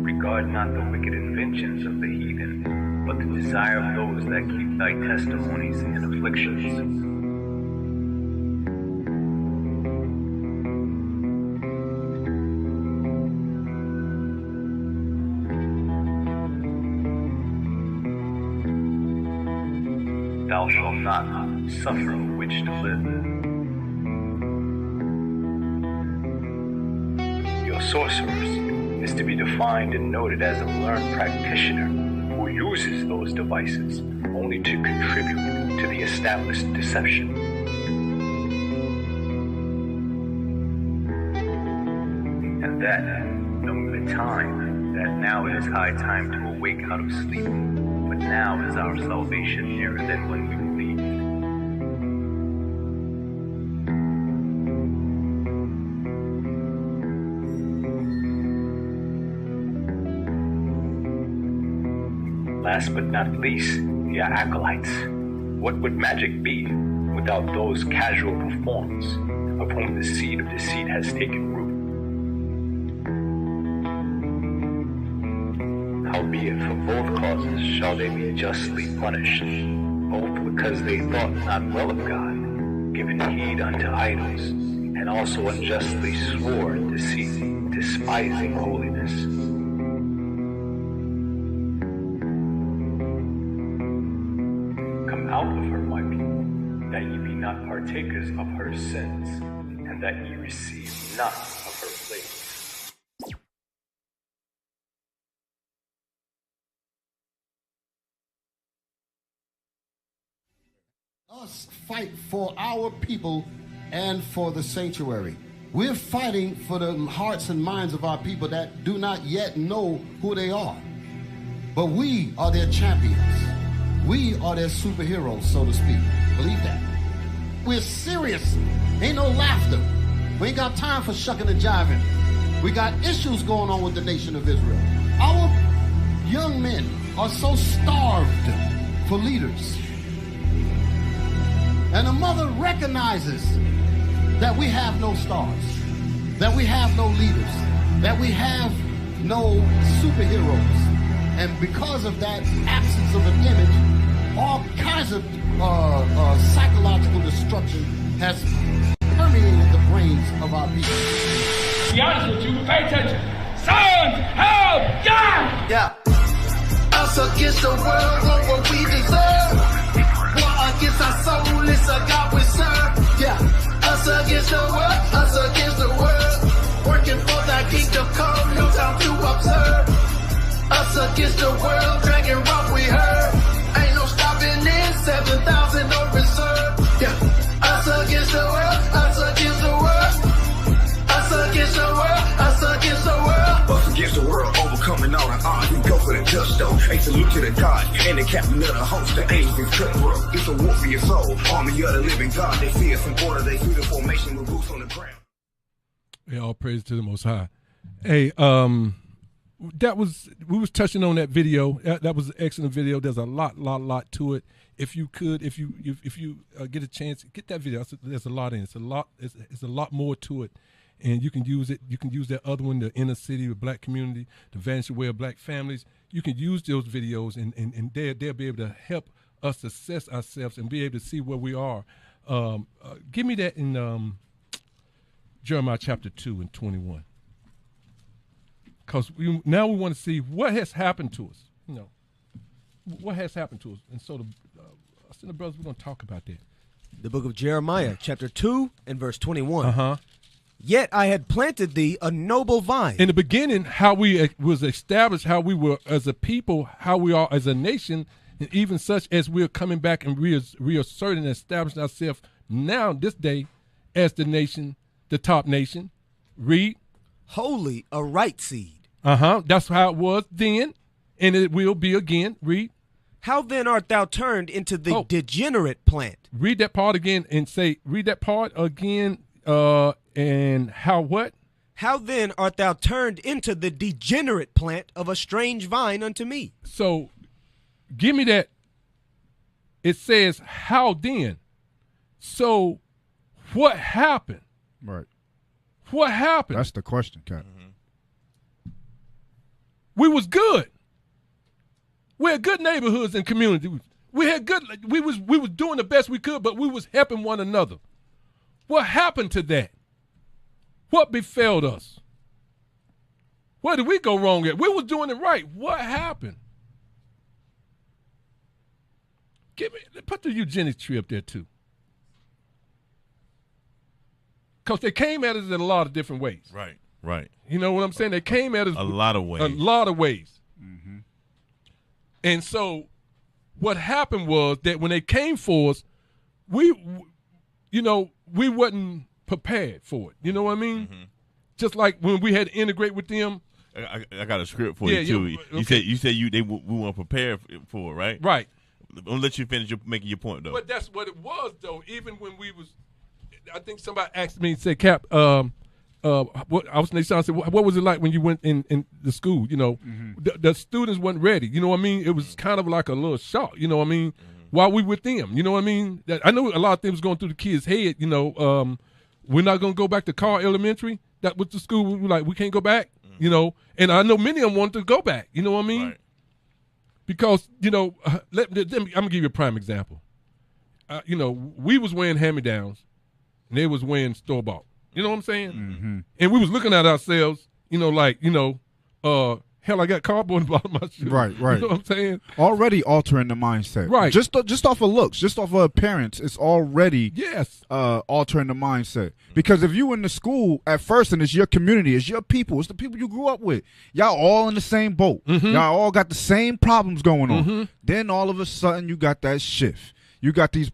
Regard not the wicked inventions of the heathen, but the desire of those that keep thy testimonies and afflictions. Thou shalt not suffer a witch to live. Your sorcerers is to be defined and noted as a learned practitioner who uses those devices only to contribute to the established deception. And that, knowing the time, that now it is high time to awake out of sleep, but now is our salvation nearer than when we believed. Last but not least, the acolytes. What would magic be without those casual performers of whom the seed of deceit has taken root? Howbeit for both causes shall they be justly punished, both because they thought not well of God, given heed unto idols, and also unjustly swore in deceit, despising holiness. Come out of her, my people, that ye be not partakers of her sins, and that ye receive not of her plagues. Us fight for our people and for the sanctuary. We're fighting for the hearts and minds of our people that do not yet know who they are. But we are their champions. We are their superheroes, so to speak. Believe that. We're serious. Ain't no laughter. We ain't got time for shucking and jiving. We got issues going on with the nation of Israel. Our young men are so starved for leaders. And the mother recognizes that we have no stars, that we have no leaders, that we have no superheroes. And because of that absence of an image, all kinds of psychological destruction has permeated the brains of our people. To be honest with you, pay attention. Sons, help, God! Yeah. Us against the world, what we deserve. War against our soul, it's a God we serve. Yeah. Us against the world, us against the world. Working for that kingdom come, no time to observe. Us against the world, dragging rock we heard. Ain't no stopping this, 7,000 no reserve. Yeah. Us against the world, us against the world. Us against the world, us against the world. Us against the world, overcome overcoming all the odds. We go for the just though. A salute to the God and the captain of the host. The angels is cutthroat. It's a war for your soul. Army of the living God. They see us in order. They see the formation with boots on the ground. Yeah, all praise to the Most High. Hey, we was touching on that video. That was an excellent video. There's a lot to it. If you could, if you get a chance, get that video. There's a lot in it. It's a lot more to it, and you can use it. You can use that other one, the inner city, the black community, the vanishing way of black families. You can use those videos, and they'll be able to help us assess ourselves and be able to see where we are. Give me that in Jeremiah chapter 2 and 21. Because now we want to see what has happened to us, what has happened to us. And so us and the brothers, we're going to talk about that. The book of Jeremiah, chapter 2 and verse 21. Yet I had planted thee a noble vine. In the beginning, how we was established, how we were as a people, how we are as a nation, and even such as we're coming back and reasserting and establishing ourselves now, this day, as the nation, the top nation. Read. Holy, a right seed. That's how it was then, and it will be again. Read. How then art thou turned into the degenerate plant? Read that part again and say, read that part again, and how what? How then art thou turned into the degenerate plant of a strange vine unto me? So, give me that. It says, how then? So, what happened? Right. What happened? That's the question, Captain. We was good. We had good neighborhoods and communities. We had good. We was doing the best we could, but we was helping one another. What happened to that? What befell us? Where did we go wrong at? We was doing it right. What happened? Put the eugenics tree up there too. Because they came at us in a lot of different ways. Right. You know what I'm saying? They came at us a lot of ways. A lot of ways. And so what happened was that when they came for us, we wasn't prepared for it. You know what I mean? Just like when we had to integrate with them. I got a script for you too. Okay. You said we weren't prepared for it, right? Right. I'll let you finish making your point though. But that's what it was though. Even when we was, I think somebody asked me and said, Cap, what I was said, what was it like when you went in the school? You know, the students weren't ready. You know what I mean? It was kind of like a little shock. You know what I mean? While we with them, you know what I mean? I know a lot of things going through the kids' head. You know, we're not gonna go back to Carr Elementary. That was the school we were like, we can't go back. You know, and I know many of them wanted to go back. You know what I mean? Right. Because I'm gonna give you a prime example. We was wearing hand-me-downs, and they was wearing store-bought. You know what I'm saying? And we was looking at ourselves, hell, I got cardboard in the bottom of my shoe. Right. You know what I'm saying? Already altering the mindset. Right. Just off of looks, just off of appearance, it's already altering the mindset. Because if you in the school at first and it's your community, it's your people, it's the people you grew up with, y'all all in the same boat. Y'all all got the same problems going on. Then all of a sudden you got that shift. You got these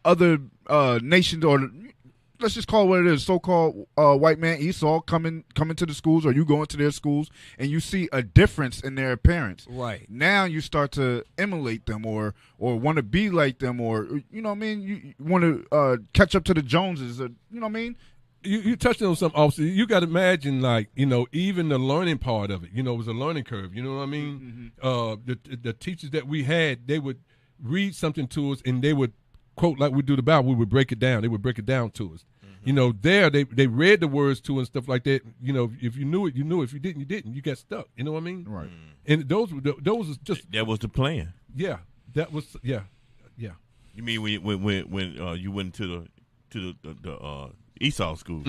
other nations, or let's just call it what it is, so-called white man Esau coming to the schools, or you going to their schools, and you see a difference in their appearance. Right. Now you start to emulate them or want to be like them, or, you know what I mean, you want to catch up to the Joneses, or, you know what I mean? You touched on something, officer. You got to imagine, like, even the learning part of it, it was a learning curve. You know what I mean? The teachers that we had, they would read something to us, and they would quote like we do the Bible. We would break it down. They would break it down to us. They read the words to and stuff like that. If you knew it, you knew it. If you didn't, you didn't. You got stuck. You know what I mean? Right. And those was just that was the plan. Yeah, that was yeah. You mean when you went to the Esau school?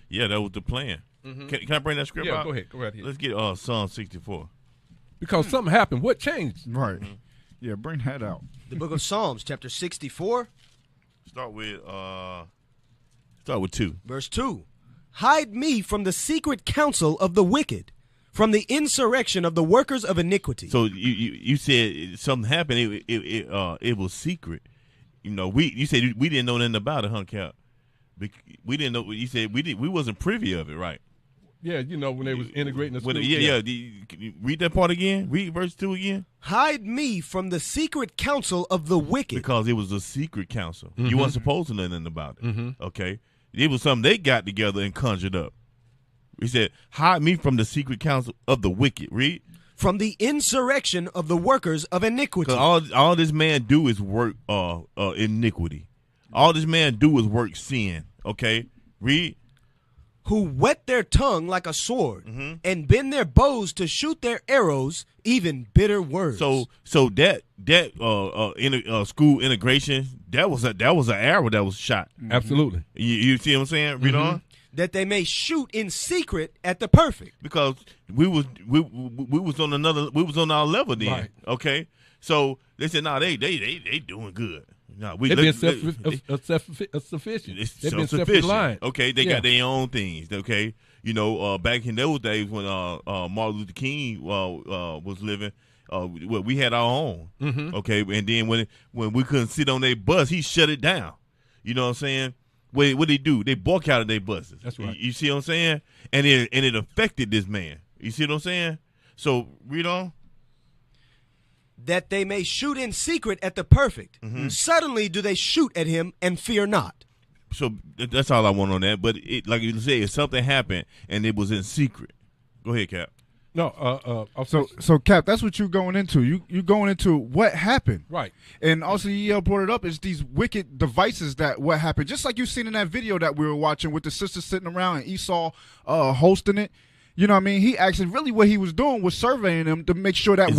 Yeah, that was the plan. Can I bring that script out? Go ahead. Go right here. Let's get Psalm 64. Because something happened. What changed? Right. Yeah, bring that out. The book of Psalms, chapter 64. Start with 2. Verse 2. Hide me from the secret counsel of the wicked, from the insurrection of the workers of iniquity. So you said something happened. It was secret. You said we didn't know nothing about it, huh, Cap? We didn't know. You said we wasn't privy of it, right? Yeah, you know, when they was integrating the school. Can you read that part again? Read verse 2 again. Hide me from the secret counsel of the wicked. Because it was a secret counsel. Mm-hmm. You weren't supposed to know nothing about it. Mm-hmm. Okay? It was something they got together and conjured up. He said, hide me from the secret counsel of the wicked. Read. From the insurrection of the workers of iniquity. All this man do is work iniquity. All this man do is work sin. Okay? Read. Who whet their tongue like a sword, and bend their bows to shoot their arrows, even bitter words. So that school integration, that was an arrow that was shot. Absolutely. You see what I'm saying? Read on. That they may shoot in secret at the perfect. Because we was on our level then. Right. Okay. So they said, no, they doing good. No, They've been self-sufficient. They've been self-sufficient. self-reliant. Okay, they got their own things. Okay, you know, back in those days when Martin Luther King was living, we had our own. Mm-hmm. Okay, and then when we couldn't sit on their bus, he shut it down. You know what I'm saying? What they do? They boycotted their buses. That's right. You see what I'm saying? And it affected this man. You see what I'm saying? So read on. That they may shoot in secret at the perfect. Suddenly do they shoot at him and fear not. So that's all I want on that. But like you say, if something happened and it was in secret. Go ahead, Cap. No, so Cap, that's what you're going into. You going into what happened, right? And also, you brought it up. It's these wicked devices that what happened. Just like you seen in that video that we were watching with the sisters sitting around and Esau hosting it. You know what I mean? He actually really what he was doing was surveying them to make sure that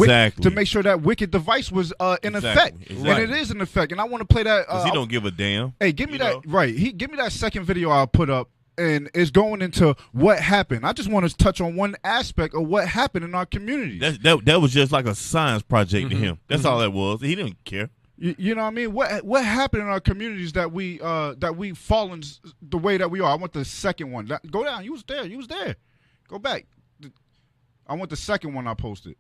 wicked device was in effect, and it is in effect. And I want to play that. Because he don't give a damn. Hey, give me that. Right, give me that second video I'll put up, and it's going into what happened. I just want to touch on one aspect of what happened in our community. That was just like a science project to him. That's all that was. He didn't care. You know what I mean? What happened in our communities that we fallen the way that we are? I want the second one. Go down. You was there. You was there. Go back. I want the second one I posted.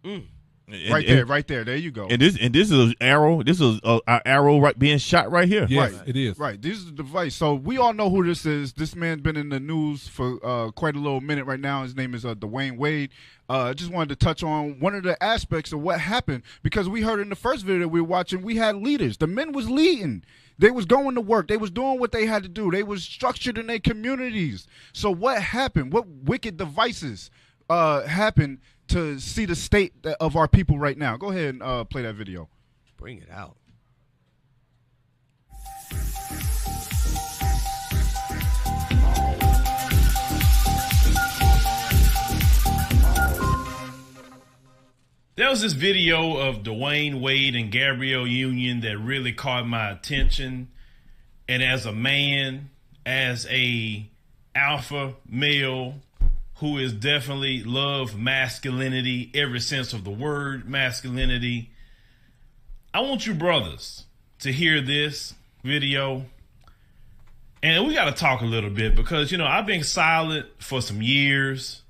Right there. There you go. And this is an arrow. This is an arrow being shot right here. Yes, right. it is. Right. This is the device. So we all know who this is. This man's been in the news for quite a little minute right now. His name is Dwayne Wade. I just wanted to touch on one of the aspects of what happened because we heard in the first video that we were watching, we had leaders. The men was leading. They was going to work. They was doing what they had to do. They was structured in their communities. So what happened? What wicked devices happened to see the state of our people right now? Go ahead and play that video. Bring it out. There was this video of Dwayne Wade and Gabrielle Union that really caught my attention. And as a man, as a alpha male who is definitely love masculinity, every sense of the word masculinity, I want you brothers to hear this video. And we got to talk a little bit because, you know, I've been silent for some years.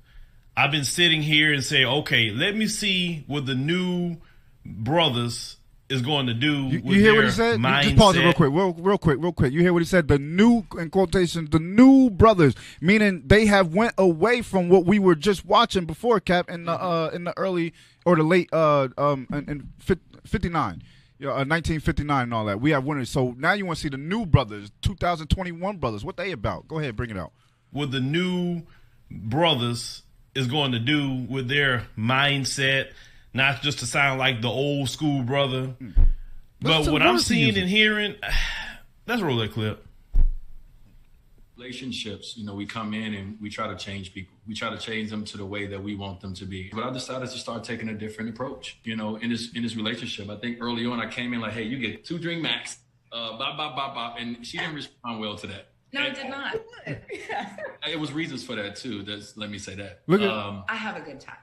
I've been sitting here and say, okay, let me see what the new brothers is going to do. You hear what he said? Just pause it real quick. You hear what he said? The new, in quotation, the new brothers, meaning they have went away from what we were just watching before, Cap, in the early or the late in 59. 1959 and all that. We have winners. So now you want to see the new brothers, 2021 brothers. What they about? Go ahead, bring it out. What the new brothers is going to do with their mindset, not just to sound like the old school brother, but what I'm seeing and hearing, let's roll that clip. Relationships, you know, we come in and we try to change people. We try to change them to the way that we want them to be. But I decided to start taking a different approach, you know, in this relationship. I think early on I came in like, hey, you get 2 drink max, bop. And she didn't respond well to that. No, it did not. It was reasons for that too. Let me say that. I have a good time.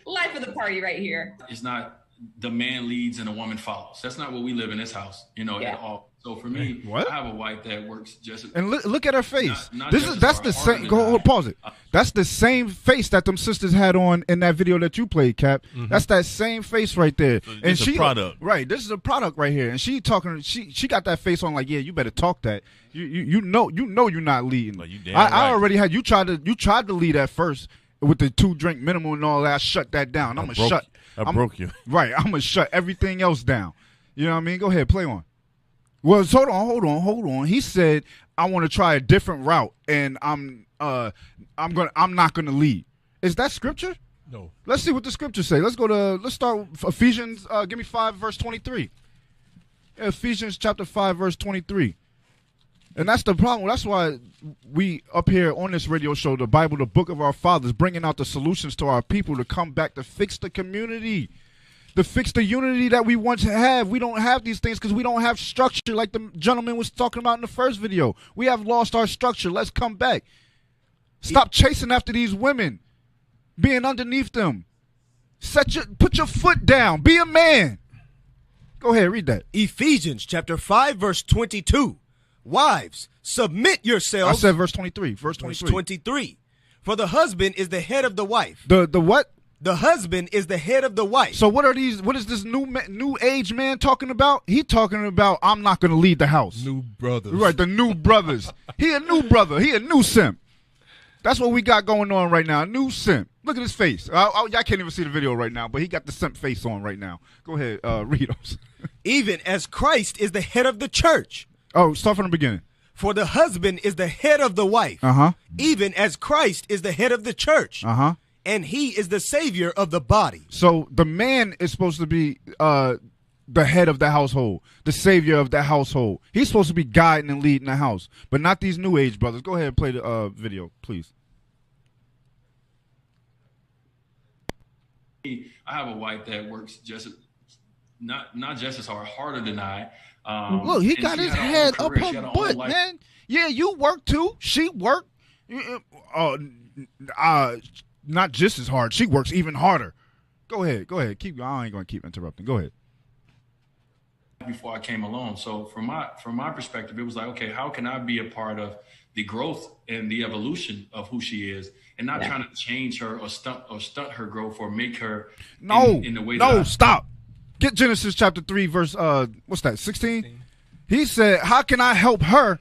Life of the party right here. It's not the man leads and the woman follows. That's not what we live in this house, you know, at all. So for me, What? I have a wife that works just. And look at her face. Not This just is that's as the hard same. as Go I- pause it. That's the same face that them sisters had on in that video that you played, Cap. That's that same face right there. So and this she a product. right. This is a product right here. And she talking. She got that face on like, yeah, you better talk that. You know you're not leading. Like, you damn I right. already had you tried to lead at first with the 2-drink minimum and all that. I shut that down. I'm broke you. Right. I'm gonna shut everything else down. You know what I mean? Go ahead, play on. Well, hold on. He said, I want to try a different route, and I'm not gonna lead. Is that scripture? No. Let's see what the scriptures say. Let's start with Ephesians. Give me 5 verse 23. Ephesians chapter 5 verse 23. And that's the problem. That's why we up here on this radio show, the Bible, the book of our fathers, bringing out the solutions to our people to come back to fix the community. To fix the unity that we once had. We don't have these things because we don't have structure like the gentleman was talking about in the first video. We have lost our structure. Let's come back. Stop chasing after these women. Being underneath them. Put your foot down. Be a man. Go ahead, read that. Ephesians chapter 5, verse 22. Wives, submit yourselves. I said verse 23. Verse 23. Verse 23. For the husband is the head of the wife. The what? The husband is the head of the wife. So what are these? What is this new age man talking about? He talking about I'm not going to lead the house. New brothers. Right, the new brothers. He a new brother. He a new simp. That's what we got going on right now. A new simp. Look at his face. Y'all can't even see the video right now, but he got the simp face on right now. Go ahead, read us. Even as Christ is the head of the church. Oh, start from the beginning. For the husband is the head of the wife. Even as Christ is the head of the church. And he is the savior of the body. So the man is supposed to be the head of the household, the savior of the household. He's supposed to be guiding and leading the house, but not these new age brothers. Go ahead and play the video, please. I have a wife that works just not just as hard, harder than I. Look, he and got she his had her own head up career. She her had her own butt, life. man. Yeah, you work too. She worked. Not just as hard. She works even harder. Go ahead. Keep. I ain't gonna keep interrupting. Go ahead. Before I came along, so from my perspective, it was like, okay, how can I be a part of the growth and the evolution of who she is, and not trying to change her or stunt her growth or make her in the way. No, stop. Get Genesis chapter 3 verse what's that? 16. He said, "How can I help her?"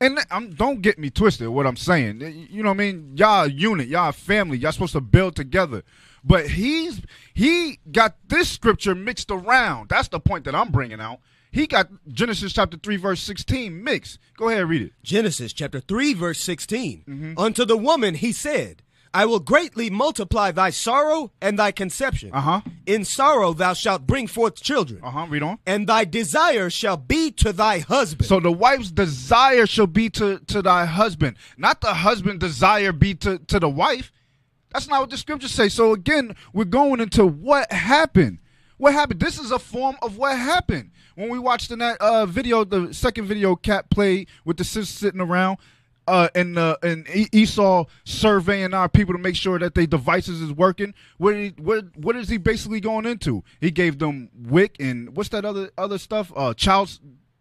And don't get me twisted. What I'm saying, you know what I mean? Y'all a unit, y'all a family. Y'all supposed to build together. But he got this scripture mixed around. That's the point that I'm bringing out. He got Genesis chapter 3 verse 16 mixed. Go ahead and read it. Genesis chapter 3 verse 16. Unto the woman he said, I will greatly multiply thy sorrow and thy conception. In sorrow thou shalt bring forth children. Read on. And thy desire shall be to thy husband. So the wife's desire shall be to thy husband. Not the husband desire be to the wife. That's not what the scriptures say. So again, we're going into what happened. What happened? This is a form of what happened. When we watched in that video, the second video Cat played with the sis sitting around, and Esau surveying our people to make sure that their devices is working. What is he basically going into? He gave them WIC and what's that other stuff?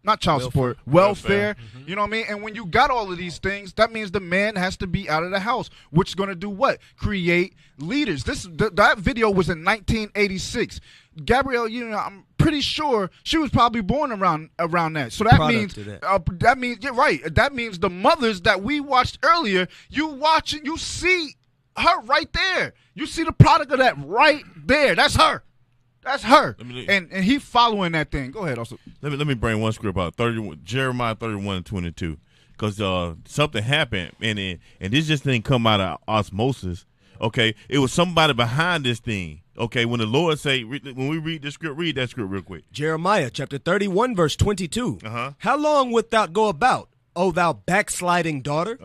Not child support, welfare. You know what I mean? And when you got all of these things, that means the man has to be out of the house, which is going to do what? Create leaders. That video was in 1986. Gabrielle, I'm pretty sure she was probably born around that. So that means you're right. That means the mothers that we watched earlier, you see her right there. You see the product of that right there. That's her. That's her. And he following that thing. Go ahead. Also, let me bring one script out. Jeremiah 31:22, because something happened, and this just didn't come out of osmosis. Okay, it was somebody behind this thing. Okay, when the Lord say, when we read the script, read that script real quick. Jeremiah chapter 31 verse 22. How long wilt thou go about, O thou backsliding daughter?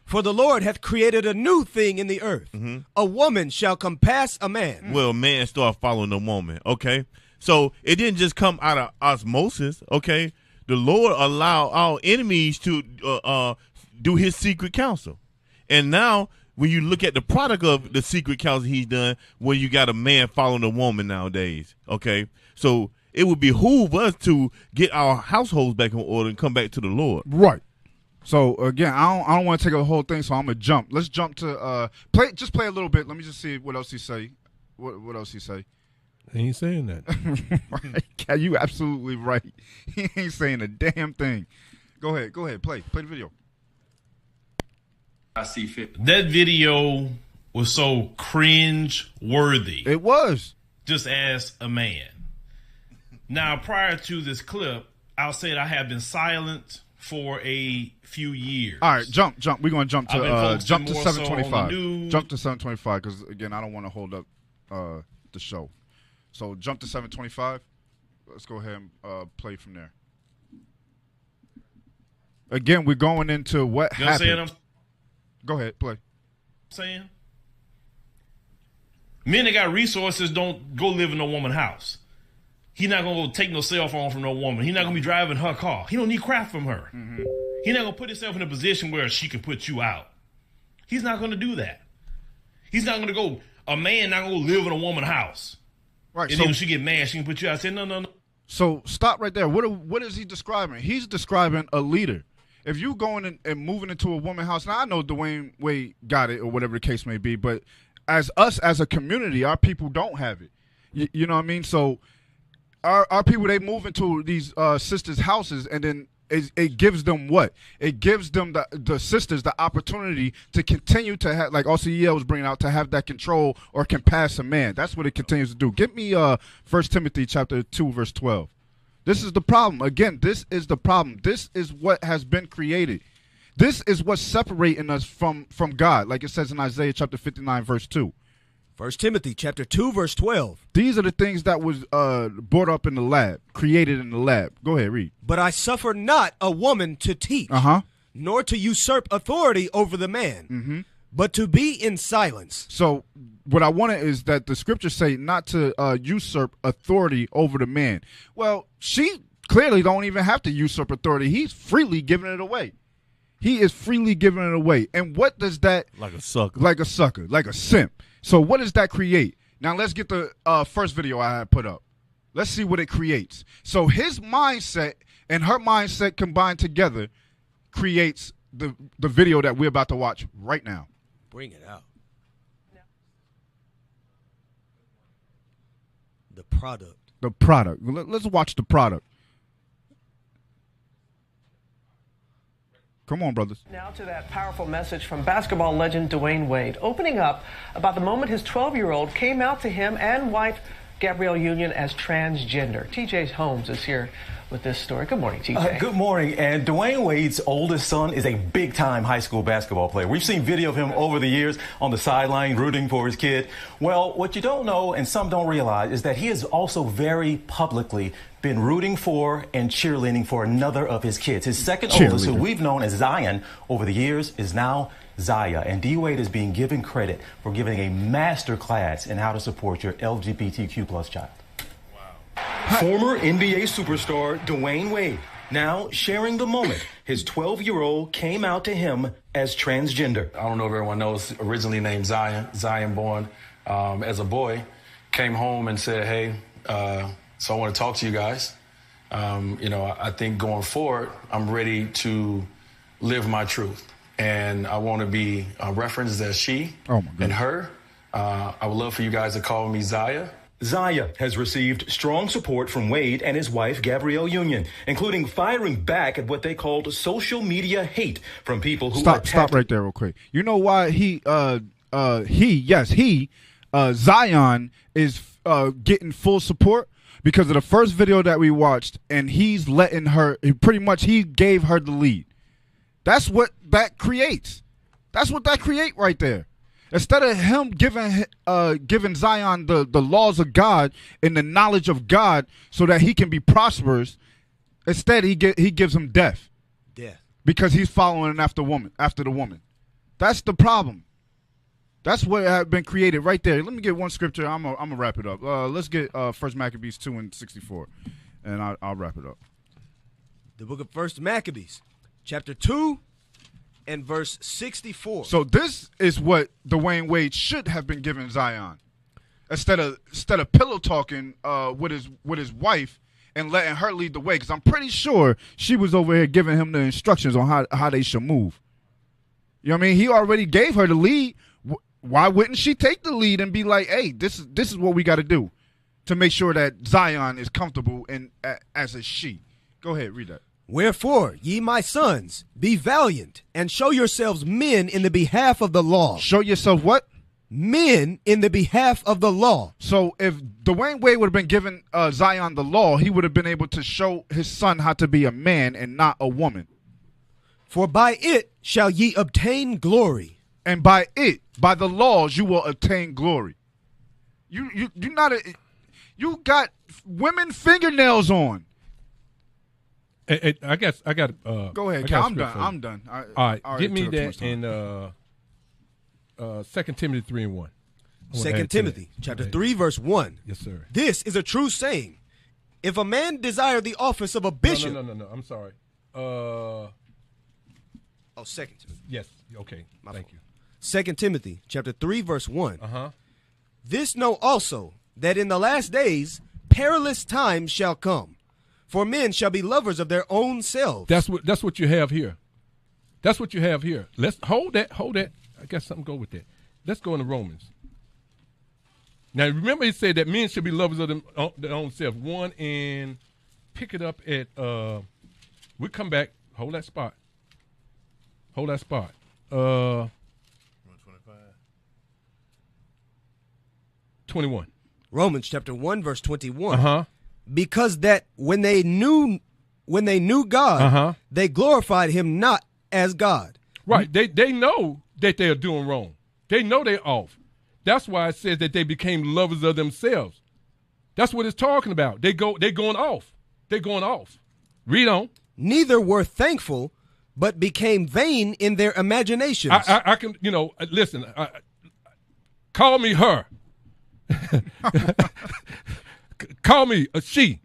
For the Lord hath created a new thing in the earth. A woman shall compass a man. Well, man start following the woman. Okay, so it didn't just come out of osmosis. Okay, the Lord allowed our enemies to do His secret counsel, and now when you look at the product of the secret counsel He's done, where you got a man following a woman nowadays. Okay, so it would behoove us to get our households back in order and come back to the Lord. Right. So again, I don't want to take a whole thing, so I'm gonna jump. Let's jump to play a little bit. Let me just see what else he say. What else he say? He ain't saying that. Right. You absolutely right. He ain't saying a damn thing. Go ahead. Play the video. I see fit. That video was so cringe worthy. It was. Just as a man. Now, prior to this clip, I'll say that I have been silent for a few years. All right, jump. We're gonna jump to 725. So jump to 725 because again, I don't want to hold up the show. So jump to 725. Let's go ahead and play from there. Again, we're going into what happened. Go ahead, play. Saying men that got resources don't go live in no woman's house. He not gonna go take no cell phone from no woman. He not gonna be driving her car. He don't need crap from her. Mm-hmm. He not gonna put himself in a position where she can put you out. He's not gonna do that. He's not gonna go. A man not gonna go live in a woman's house. Right. And then when she get mad, she can put you out. Say no. So stop right there. What is he describing? He's describing a leader. If you going in and moving into a woman's house, now I know Dwayne Wade got it or whatever the case may be, but as a community, our people don't have it. You know what I mean? So our people, they move into these sisters' houses, and then it gives them what? It gives them the sisters the opportunity to continue to have, like RCEL was bringing out, to have that control or can pass a man. That's what it continues to do. Give me 1 Timothy chapter 2 verse 12. This is the problem. Again, this is the problem. This is what has been created. This is what's separating us from God, like it says in Isaiah chapter 59 verse 2. 1 Timothy chapter 2 verse 12. These are the things that was brought up in the lab, created in the lab. Go ahead, read. But I suffer not a woman to teach, nor to usurp authority over the man, but to be in silence. So what I wanted is that the scriptures say not to usurp authority over the man. Well, she clearly don't even have to usurp authority. He's freely giving it away. He is freely giving it away. And what does that... Like a sucker. Like a sucker, like a simp. So what does that create? Now let's get the first video I had put up. Let's see what it creates. So his mindset and her mindset combined together creates the video that we're about to watch right now. Bring it out. The product. The product. Let's watch the product. Come on, brothers. Now to that powerful message from basketball legend Dwayne Wade, opening up about the moment his 12-year-old came out to him and wife Gabrielle Union as transgender. TJ Holmes is here with this story. Good morning, TJ. Good morning. And Dwayne Wade's oldest son is a big-time high school basketball player. We've seen video of him over the years on the sideline rooting for his kid. Well, what you don't know and some don't realize is that he has also very publicly been rooting for and cheerleading for another of his kids. His second oldest, who we've known as Zion over the years, is now Zaya. And D. Wade is being given credit for giving a master class in how to support your LGBTQ plus child. Former NBA superstar Dwayne Wade now sharing the moment his 12-year-old came out to him as transgender. I don't know if everyone knows, originally named Zion born as a boy, came home and said, hey, so I want to talk to you guys. I think going forward, I'm ready to live my truth. And I want to be referenced as she and her. I would love for you guys to call me Zaya. Zaya has received strong support from Wade and his wife, Gabrielle Union, including firing back at what they called social media hate from people who Stop right there real quick. You know why Zion is getting full support? Because of the first video that we watched, and he's letting her, he gave her the lead. That's what that creates. That's what that create right there. Instead of him giving Zion the laws of God and the knowledge of God so that he can be prosperous, instead he gives him death. Death. Because he's following after the woman. That's the problem. That's what had been created right there. Let me get one scripture. I'm gonna wrap it up. Let's get 1 Maccabees 2:64, and I'll wrap it up. The book of 1 Maccabees, chapter 2 and verse 64. So this is what Dwayne Wade should have been giving Zion, instead of pillow talking with his wife and letting her lead the way, because I'm pretty sure she was over here giving him the instructions on how they should move. You know what I mean? He already gave her the lead. Why wouldn't she take the lead and be like, hey, this is what we got to do to make sure that Zion is comfortable as a she? Go ahead, read that. Wherefore, ye my sons, be valiant, and show yourselves men in the behalf of the law. Show yourself what? Men in the behalf of the law. So if Dwayne Wade would have been given Zion the law, he would have been able to show his son how to be a man and not a woman. For by it shall ye obtain glory. And by the laws, you will attain glory. You got women fingernails on. I got. Go ahead, Cal. I'm done. All right, give me that in 2 Timothy 3:1. 2 Timothy chapter 3 verse 1. Yes, sir. This is a true saying. If a man desire the office of a bishop. No. I'm sorry. 2 Timothy. Yes. Okay. Thank you. 2 Timothy chapter 3 verse 1. Uh-huh. This know also that in the last days perilous times shall come. For men shall be lovers of their own selves. That's what you have here. That's what you have here. Let's hold that. I got something to go with that. Let's go into Romans. Now remember, it said that men should be lovers of their own self. One, and pick it up at. We come back. Hold that spot. 21. Romans chapter 1 verse 21. Uh-huh. Because that when they knew God, they glorified him not as God. Right. They know that they are doing wrong. They know they're off. That's why it says that they became lovers of themselves. That's what it's talking about. They're going off. They're going off. Read on. Neither were thankful, but became vain in their imaginations. I can, listen, call me her. Call me a she.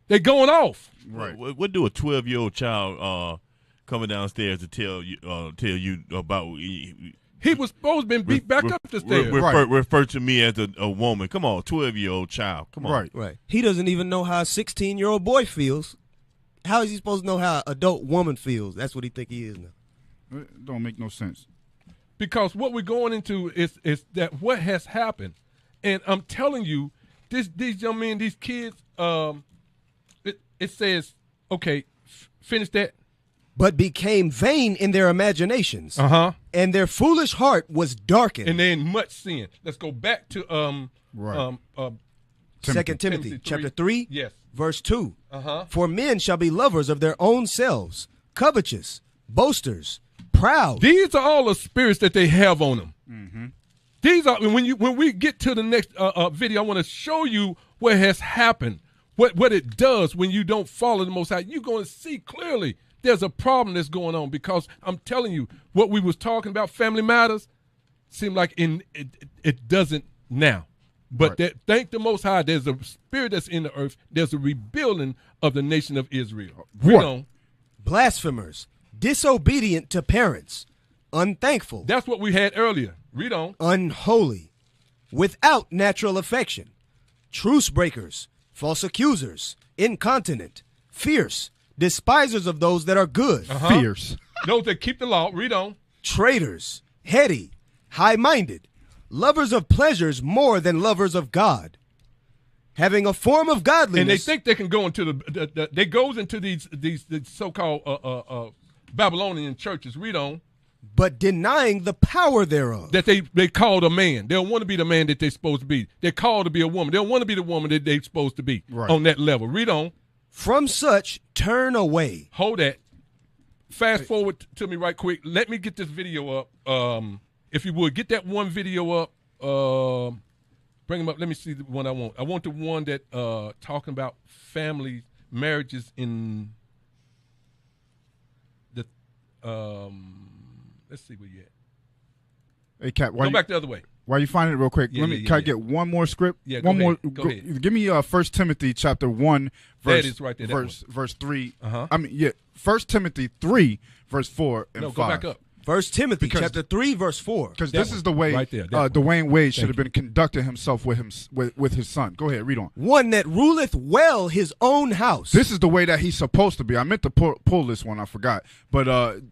They're going off. Right. What do a 12-year-old child coming downstairs to tell you about? He was supposed to be beat back up the stairs. Refer to me as a woman. Come on, 12-year-old child. Come on. Right. He doesn't even know how a 16-year-old boy feels. How is he supposed to know how an adult woman feels? That's what he think he is now. It don't make no sense. Because what we're going into is that what has happened, and I'm telling you, these young men, these kids, it says, okay, finish that. But became vain in their imaginations. Uh-huh. And their foolish heart was darkened. And they in much sin. Let's go back to 2 Timothy chapter 3, yes, verse 2. Uh-huh. For men shall be lovers of their own selves, covetous, boasters, proud. These are all the spirits that they have on them. Mm-hmm. These are when we get to the next video, I want to show you what has happened, what it does when you don't follow the Most High. You're going to see clearly there's a problem that's going on, because I'm telling you, what we was talking about, family matters, seem like it doesn't now. But thank the Most High, there's a spirit that's in the earth. There's a rebuilding of the nation of Israel. Read on. Blasphemers, disobedient to parents, unthankful. That's what we had earlier. Read on. Unholy, without natural affection, truce breakers, false accusers, incontinent, fierce, despisers of those that are good. Fierce. Those that keep the law. Read on. Traitors, heady, high-minded, lovers of pleasures more than lovers of God, having a form of godliness. And they think they can go into they goes into these so-called Babylonian churches. Read on. But denying the power thereof. That they called a man. They don't want to be the man that they're supposed to be. They're called to be a woman. They don't want to be the woman that they're supposed to be on that level. Read on. From such turn away. Hold that. Fast forward to me right quick. Let me get this video up. If you would, get that one video up. Bring them up. Let me see the one I want. I want the one that talking about family marriages in the let's see where you at. Hey, Cap, go back the other way. While you find it real quick, can I get one more script? Yeah, one more. Go ahead. Give me 1 Timothy chapter 1, verse, that is right there, verse 3. Uh-huh. I mean, 1 Timothy 3, verse 4 and 5. No, go back up. 1 Timothy chapter 3, verse 4. Because this is the way right there, Dwayne Wade should have been conducting himself with his son. Go ahead, read on. One that ruleth well his own house. This is the way that he's supposed to be. I meant to pull this one, I forgot. But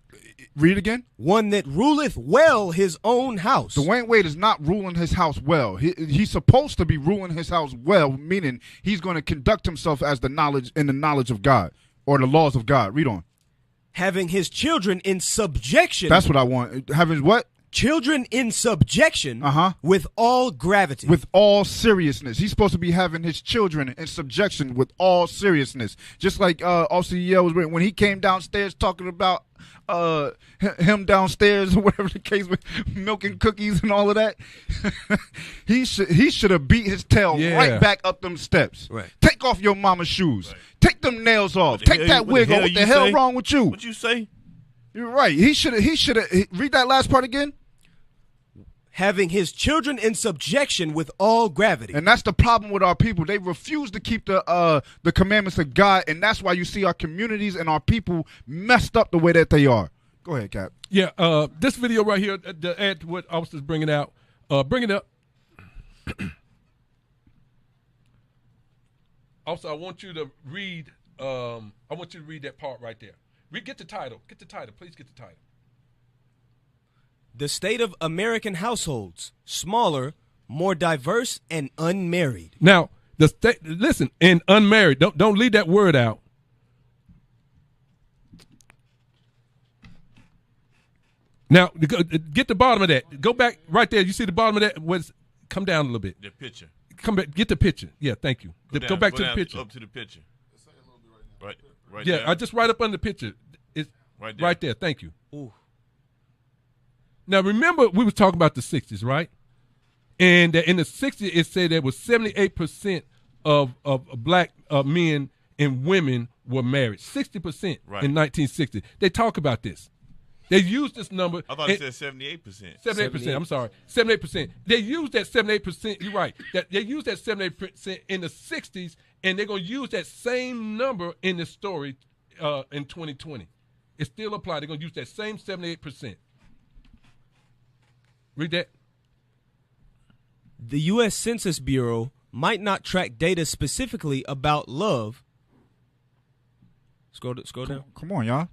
read it again. One that ruleth well his own house. Dwayne Wade is not ruling his house well. He's supposed to be ruling his house well, meaning he's going to conduct himself as the knowledge of God or the laws of God. Read on. Having his children in subjection. That's what I want. Having what? Children in subjection with all gravity. With all seriousness. He's supposed to be having his children in subjection with all seriousness. Just like OCL was when he came downstairs talking about him downstairs or whatever the case with milking cookies and all of that. he should have beat his tail right back up them steps. Right. Take off your mama's shoes. Take them nails off. Take that wig off. What the hell wrong with you? What you say? You're right. He should have read that last part again. Having his children in subjection with all gravity. And that's the problem with our people. They refuse to keep the commandments of God, and that's why you see our communities and our people messed up the way that they are. Go ahead, Cap. Yeah, this video right here, to add to what Officer's bringing out, bring it up. Also, I want you to read. That part right there. Get the title. Get the title. Please get the title. The state of American households, smaller, more diverse, and unmarried. Now, listen, and unmarried. Don't leave that word out. Now, get the bottom of that. Go back right there. You see the bottom of that? Come down a little bit. The picture. Come back. Get the picture. Yeah, thank you. Go back to the picture. Up to the picture. Right yeah, there. I just right up under the picture. It's right there. Thank you. Ooh. Now, remember, we was talking about the 60s, right? And in the 60s, it said there was 78% of black men and women were married. 60% in 1960. They talk about this. They used this number. I thought it said 78%. 78%. I'm sorry. 78%. They used that 78%. You're right. They used that 78% in the 60s, and they're going to use that same number in the story in 2020. It still applies. They're going to use that same 78%. Read that. The U.S. Census Bureau might not track data specifically about love. Scroll down. Come on, y'all.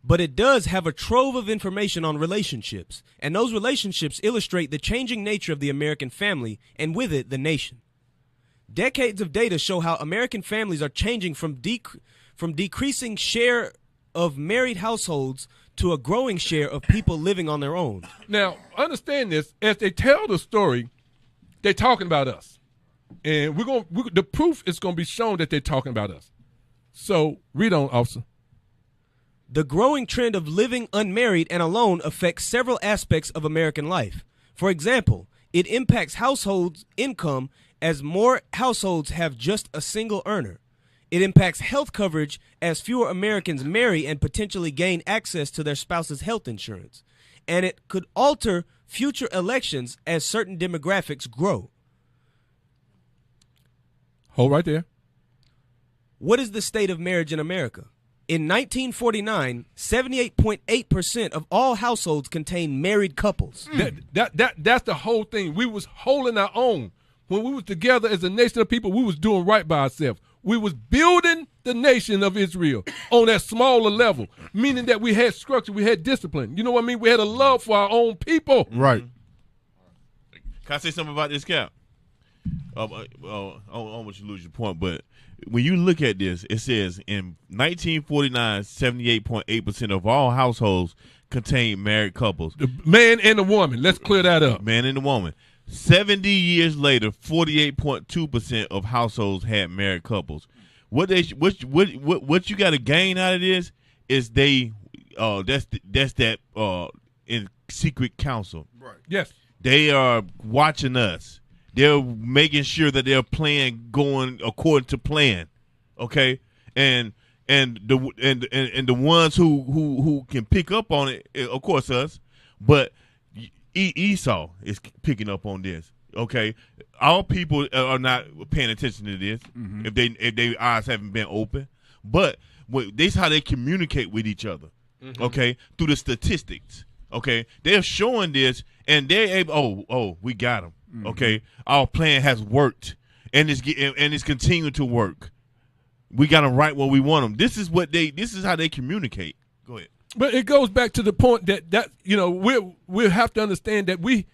But it does have a trove of information on relationships, and those relationships illustrate the changing nature of the American family, and with it, the nation. Decades of data show how American families are changing from decreasing share of married households to a growing share of people living on their own. Now, understand this. As they tell the story, they're talking about us. And the proof is going to be shown that they're talking about us. So, read on, officer. The growing trend of living unmarried and alone affects several aspects of American life. For example, it impacts households' income as more households have just a single earner. It impacts health coverage as fewer Americans marry and potentially gain access to their spouse's health insurance. And it could alter future elections as certain demographics grow. Hold right there. What is the state of marriage in America? In 1949, 78.8% of all households contained married couples. That's the whole thing. We was holding our own. When we was together as a nation of people, we was doing right by ourselves. We was building the nation of Israel on that smaller level, meaning that we had structure, we had discipline. You know what I mean? We had a love for our own people. Right. Can I say something about this, Cap? I don't want you to lose your point, but when you look at this, it says in 1949, 78.8% of all households contained married couples. The man and the woman. Let's clear that up. Man and the woman. 70 years later, 48.2% of households had married couples. What you got to gain out of this is that's that in secret council. Right. Yes. They are watching us. They're making sure that their plan going according to plan. Okay? And the ones who can pick up on it, of course us, but Esau is picking up on this. Okay, our people are not paying attention to this if their eyes haven't been open. But this is how they communicate with each other. okay, through the statistics. Okay, they're showing this, and they're able. Oh, we got them. Okay, our plan has worked, and it's continuing to work. We got them right where we want them. This is how they communicate. Go ahead. But it goes back to the point that we have to understand that we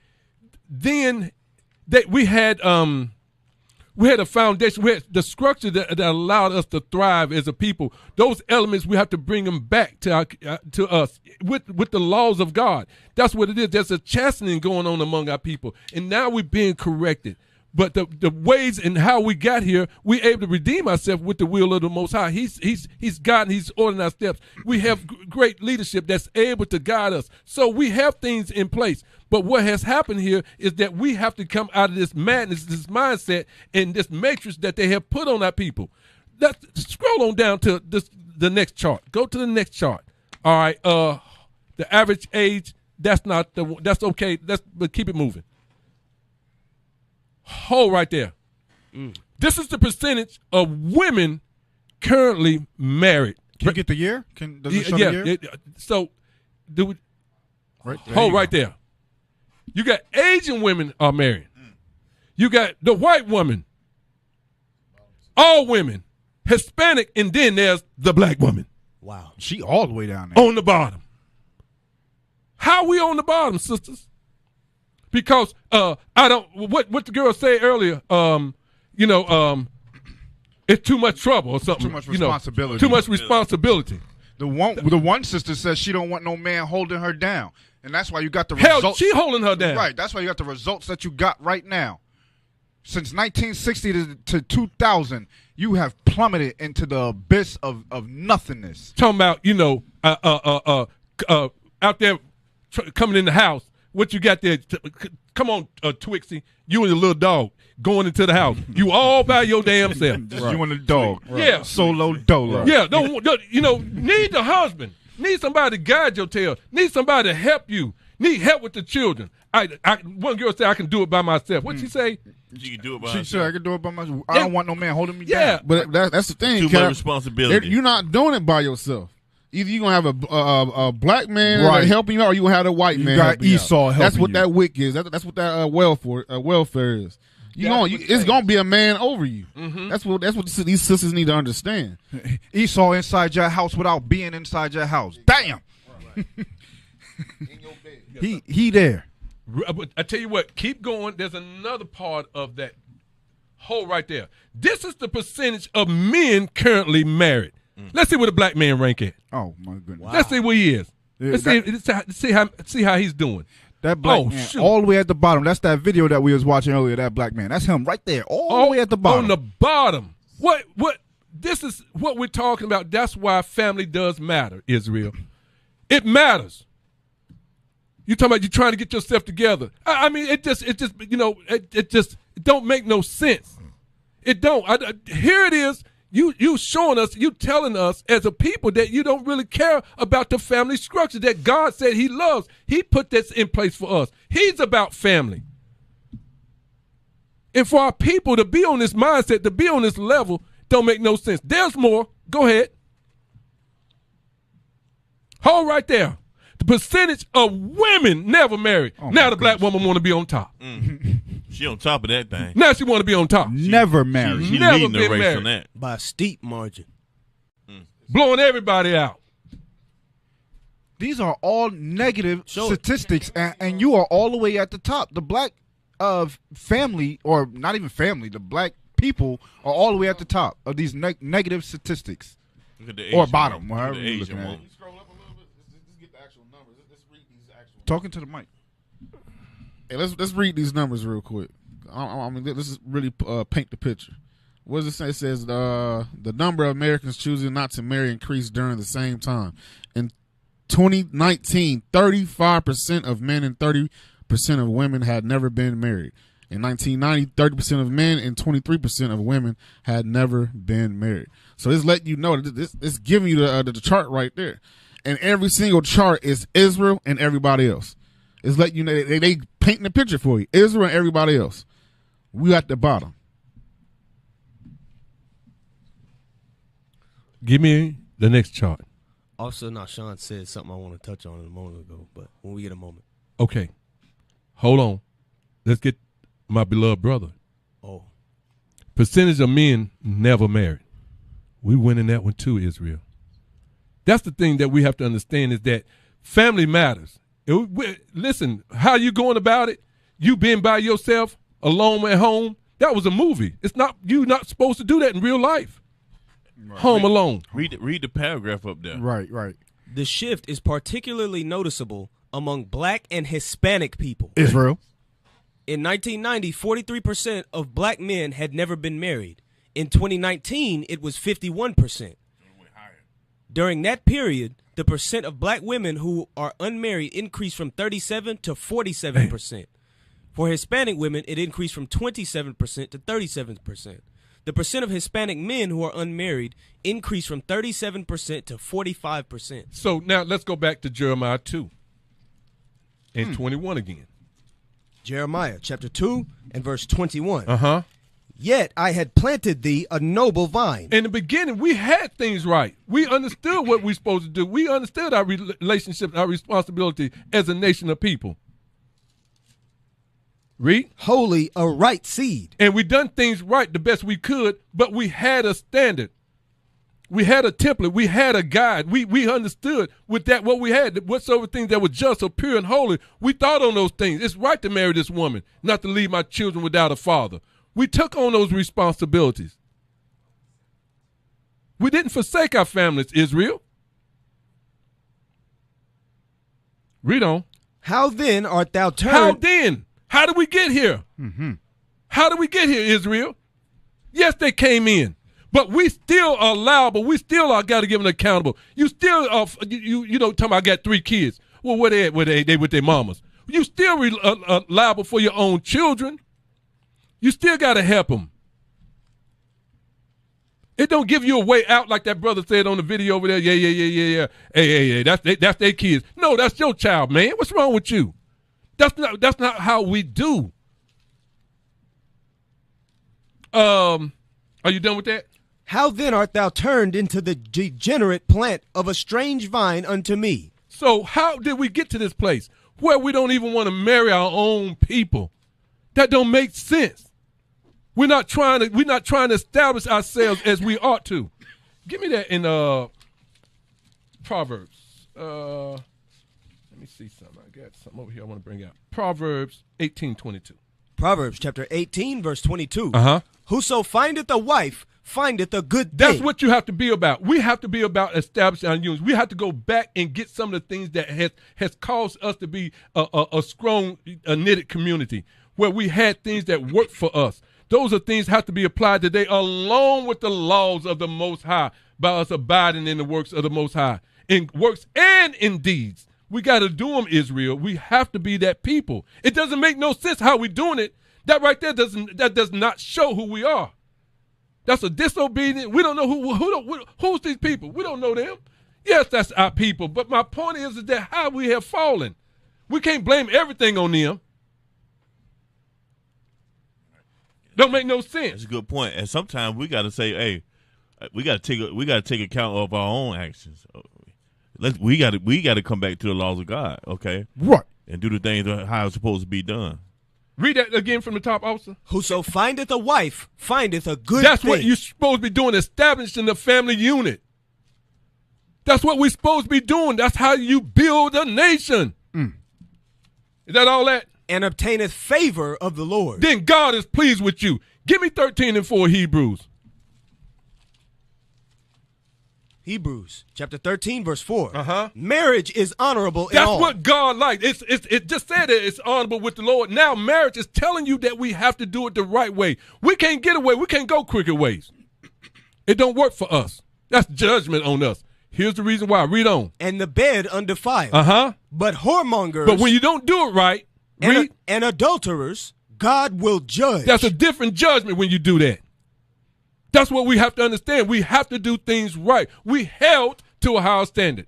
had a foundation, we had the structure that allowed us to thrive as a people. Those elements, we have to bring them back to us with the laws of God. That's what it is. There's a chastening going on among our people, and now we're being corrected. But the ways and how we got here, we're able to redeem ourselves with the will of the Most High. He's guiding, He's ordering our steps. We have great leadership that's able to guide us. So we have things in place. But what has happened here is that we have to come out of this madness, this mindset, and this matrix that they have put on our people. Scroll on down to the next chart. Go to the next chart. All right. The average age, that's okay. But keep it moving. Hold right there. This is the percentage of women currently married. Can you get the year? Does it show the year? Hold right there. You got Asian women are married. You got the white woman. All women. Hispanic, and then there's the black woman. Wow. She all the way down there. On the bottom. How we on the bottom, sisters? Because what the girl said earlier, it's too much trouble or something. Too much responsibility. Too much responsibility. The one sister says she don't want no man holding her down, and that's why you got the results. Hell, she holding her down. Right. That's why you got the results that you got right now. Since 1960 to 2000, you have plummeted into the abyss of nothingness. Talking about out there coming in the house. What you got there? Come on, Twixie. You and the little dog going into the house. You all by your damn self. Just you and the dog. Right. Yeah. Solo dolo. Yeah. Need the husband. Need somebody to guide your tail. Need somebody to help you. Need help with the children. One girl said I can do it by myself. What'd she say? She can do it by herself. She said I can do it by myself. I Yeah. don't want no man holding me down. But that's the thing. Too much responsibility. You're not doing it by yourself. Either you're going to have a black man Right. helping you out, or you're going to have a white man got helping you Esau out. helping That's what you. that wick is. That's what that welfare is. It's going to be a man over you. That's what these sisters need to understand. Esau inside your house without being inside your house. Damn. In your bed. He there. But I tell you what, keep going. There's another part of that hole right there. This is the percentage of men currently married. Let's see where the black man rank at. Oh my goodness. Wow. Let's see where he is. Yeah, Let's see how he's doing. That black man, all the way at the bottom. That's that video that we was watching earlier. That black man. That's him right there, all the way at the bottom. On the bottom. What? This is what we're talking about. That's why family does matter, Israel. It matters. You talking about you trying to get yourself together. I mean, it just don't make no sense. It don't. Here it is. You showing us, you telling us as a people that you don't really care about the family structure that God said He loves. He put this in place for us. He's about family. And for our people to be on this mindset, to be on this level, don't make no sense. There's more. Go ahead. Hold right there. The percentage of women never married. Now the black woman want to be on top. She on top of that thing. Now she want to be on top. Never married. She Never leading the been race married. on that. By a steep margin. Blowing everybody out. These are all negative statistics, and you are all the way at the top. The black family, or not even family, the black people are all the way at the top of these negative statistics. Look at the Or Asian bottom, one. however Look at the you're Asian looking at one. it. Scroll up a little bit. Let's get the actual numbers. Let's read these actual numbers. Talking to the mic. Hey, let's read these numbers real quick. I mean, this is really paint the picture. What does it say? It says the number of Americans choosing not to marry increased during the same time. In 2019, 35% of men and 30% of women had never been married. In 1990, 30% of men and 23% of women had never been married. So it's letting you know that it's giving you the chart right there. And every single chart is Israel and everybody else. It's letting you know they painting the picture for you. Israel and everybody else. We at the bottom. Give me the next chart. Also, now Sean said something I want to touch on a moment ago, but when we get a moment. Okay. Hold on. Let's get my beloved brother. Oh. Percentage of men never married. We win in that one too, Israel. That's the thing that we have to understand is that family matters. Listen, how you going about it? You being by yourself, alone at home, that was a movie. It's not, you're not supposed to do that in real life. Right. Home alone. Read the paragraph up there. Right. The shift is particularly noticeable among black and Hispanic people. Israel. In 1990, 43% of black men had never been married. In 2019, it was 51%. During that period, the percent of black women who are unmarried increased from 37 to 47%. For Hispanic women, it increased from 27% to 37%. The percent of Hispanic men who are unmarried increased from 37% to 45%. So now let's go back to Jeremiah 2 and 21 again. Jeremiah chapter 2 and verse 21. Uh-huh. Yet I had planted thee a noble vine. In the beginning, we had things right. We understood what we're supposed to do. We understood our relationship, our responsibility as a nation of people. Read. Holy, a right seed. And we done things right the best we could, but we had a standard. We had a template. We had a guide. We understood with that what we had, whatsoever things that were just or pure and holy. We thought on those things. It's right to marry this woman, not to leave my children without a father. We took on those responsibilities. We didn't forsake our families, Israel. Read on. How then art thou turned? How then? How did we get here? Mm-hmm. How did we get here, Israel? Yes, they came in, but we still are liable. We still are got to give them accountable. You still are, you know, talking about I got 3 kids. Well, where they at? Where they with their mamas? You still liable for your own children. You still got to help them. It don't give you a way out like that brother said on the video over there. Yeah. Hey, that's their kids. No, that's your child, man. What's wrong with you? That's not how we do. Are you done with that? How then art thou turned into the degenerate plant of a strange vine unto me? So how did we get to this place where we don't even want to marry our own people? That don't make sense. We're not trying to establish ourselves as we ought to. Give me that in Proverbs. Let me see something. I got something over here I want to bring out. Proverbs 18:22. Proverbs chapter 18, verse 22. Uh-huh. Whoso findeth a wife findeth a good thing. That's what you have to be about. We have to be about establishing our unions. We have to go back and get some of the things that has caused us to be a strong, knitted community where we had things that worked for us. Those are things have to be applied today along with the laws of the Most High by us abiding in the works of the Most High, in works and in deeds. We got to do them, Israel. We have to be that people. It doesn't make no sense how we doing it. That right there does not show who we are. That's a disobedient. We don't know who's these people. We don't know them. Yes, that's our people. But my point is that how we have fallen. We can't blame everything on them. Don't make no sense. That's a good point. And sometimes we got to say, hey, we got to take account of our own actions. We got to come back to the laws of God, okay? Right. And do the things how it's supposed to be done. Read that again from the top, officer. Whoso findeth a wife findeth a good That's thing. what you're supposed to be doing, establishing the family unit. That's what we're supposed to be doing. That's how you build a nation. Is that all that? And obtaineth favor of the Lord. Then God is pleased with you. Give me 13 and 4 Hebrews. Hebrews chapter 13, verse 4. Uh-huh. Marriage is honorable in That's all. what God likes. It just said that it's honorable with the Lord. Now marriage is telling you that we have to do it the right way. We can't get away. We can't go crooked ways. It don't work for us. That's judgment on us. Here's the reason why. Read on. And the bed undefiled. Uh-huh. But whoremongers. But when you don't do it right, and adulterers, God will judge. That's a different judgment when you do that. That's what we have to understand. We have to do things right. We held to a higher standard.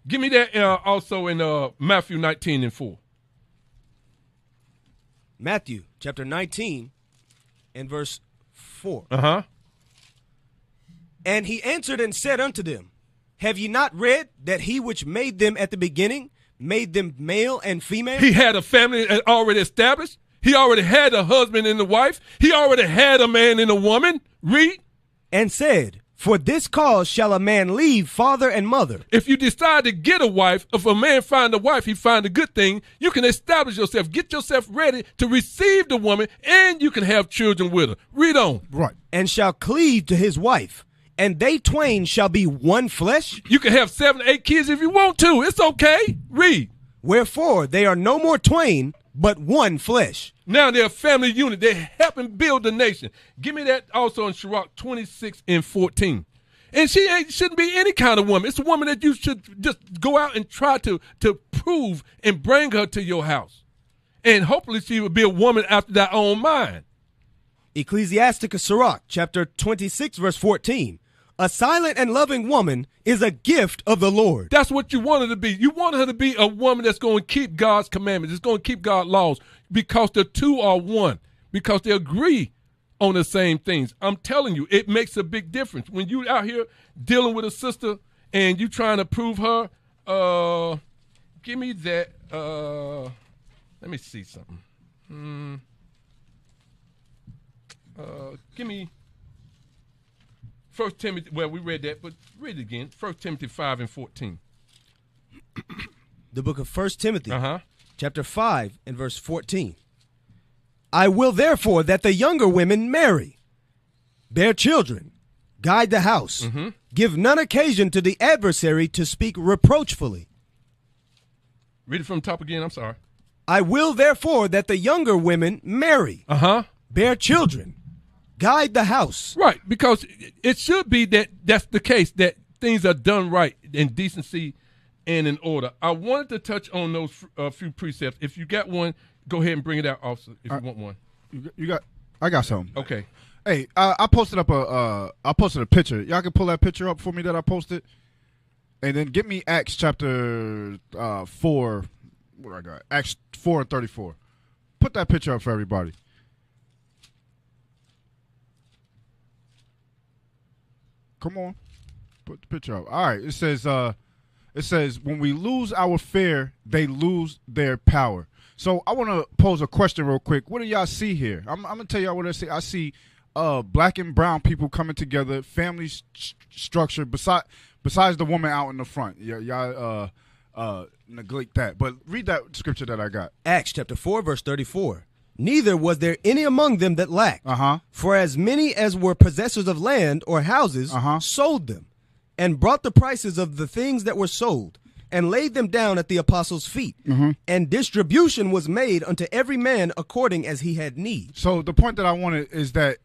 Give me that also in Matthew 19 and 4. Matthew chapter 19 and verse 4. Uh-huh. And he answered and said unto them, Have ye not read that he which made them at the beginning made them male and female? He had a family already established. He already had a husband and a wife. He already had a man and a woman. Read. And said, for this cause shall a man leave father and mother. If you decide to get a wife, if a man find a wife, he find a good thing, you can establish yourself, get yourself ready to receive the woman, and you can have children with her. Read on. Right. And shall cleave to his wife, and they twain shall be one flesh. You can have 7 or 8 kids if you want to. It's okay. Read. Wherefore they are no more twain, but one flesh. Now they're a family unit. They're helping build the nation. Give me that also in Sirach 26 and 14. And she shouldn't be any kind of woman. It's a woman that you should just go out and try to prove and bring her to your house. And hopefully she will be a woman after thy own mind. Ecclesiasticus Sirach, chapter 26, verse 14. A silent and loving woman is a gift of the Lord. That's what you want her to be. You want her to be a woman that's going to keep God's commandments. It's going to keep God's laws because the two are one, because they agree on the same things. I'm telling you, it makes a big difference. When you out here dealing with a sister and you trying to prove her, give me that. Let me see something. Give me 1 Timothy, well, we read that, but read it again. 1 Timothy 5 and 14. The book of 1 Timothy, chapter 5 and verse 14. I will therefore that the younger women marry, bear children, guide the house, give none occasion to the adversary to speak reproachfully. Read it from the top again, I'm sorry. I will therefore that the younger women marry, bear children, guide the house. Right, because it should be that that's the case, that things are done right in decency and in order. I wanted to touch on those few precepts. If you got one, go ahead and bring it out, officer, if you want one. I got something. Okay. Hey, I posted up I posted a picture. Y'all can pull that picture up for me that I posted, and then get me Acts chapter 4. What do I got? Acts 4 and 34. Put that picture up for everybody. Come on, put the picture up. All right. It says when we lose our fear, they lose their power. So I want to pose a question real quick. What do y'all see here? I'm gonna tell y'all what I see. I see black and brown people coming together, family structure. Besides the woman out in the front, y'all neglect that. But read that scripture that I got. Acts chapter 4 verse 34. Neither was there any among them that lacked. For as many as were possessors of land or houses sold them, and brought the prices of the things that were sold, and laid them down at the apostles' feet. And distribution was made unto every man according as he had need. So the point that I wanted is that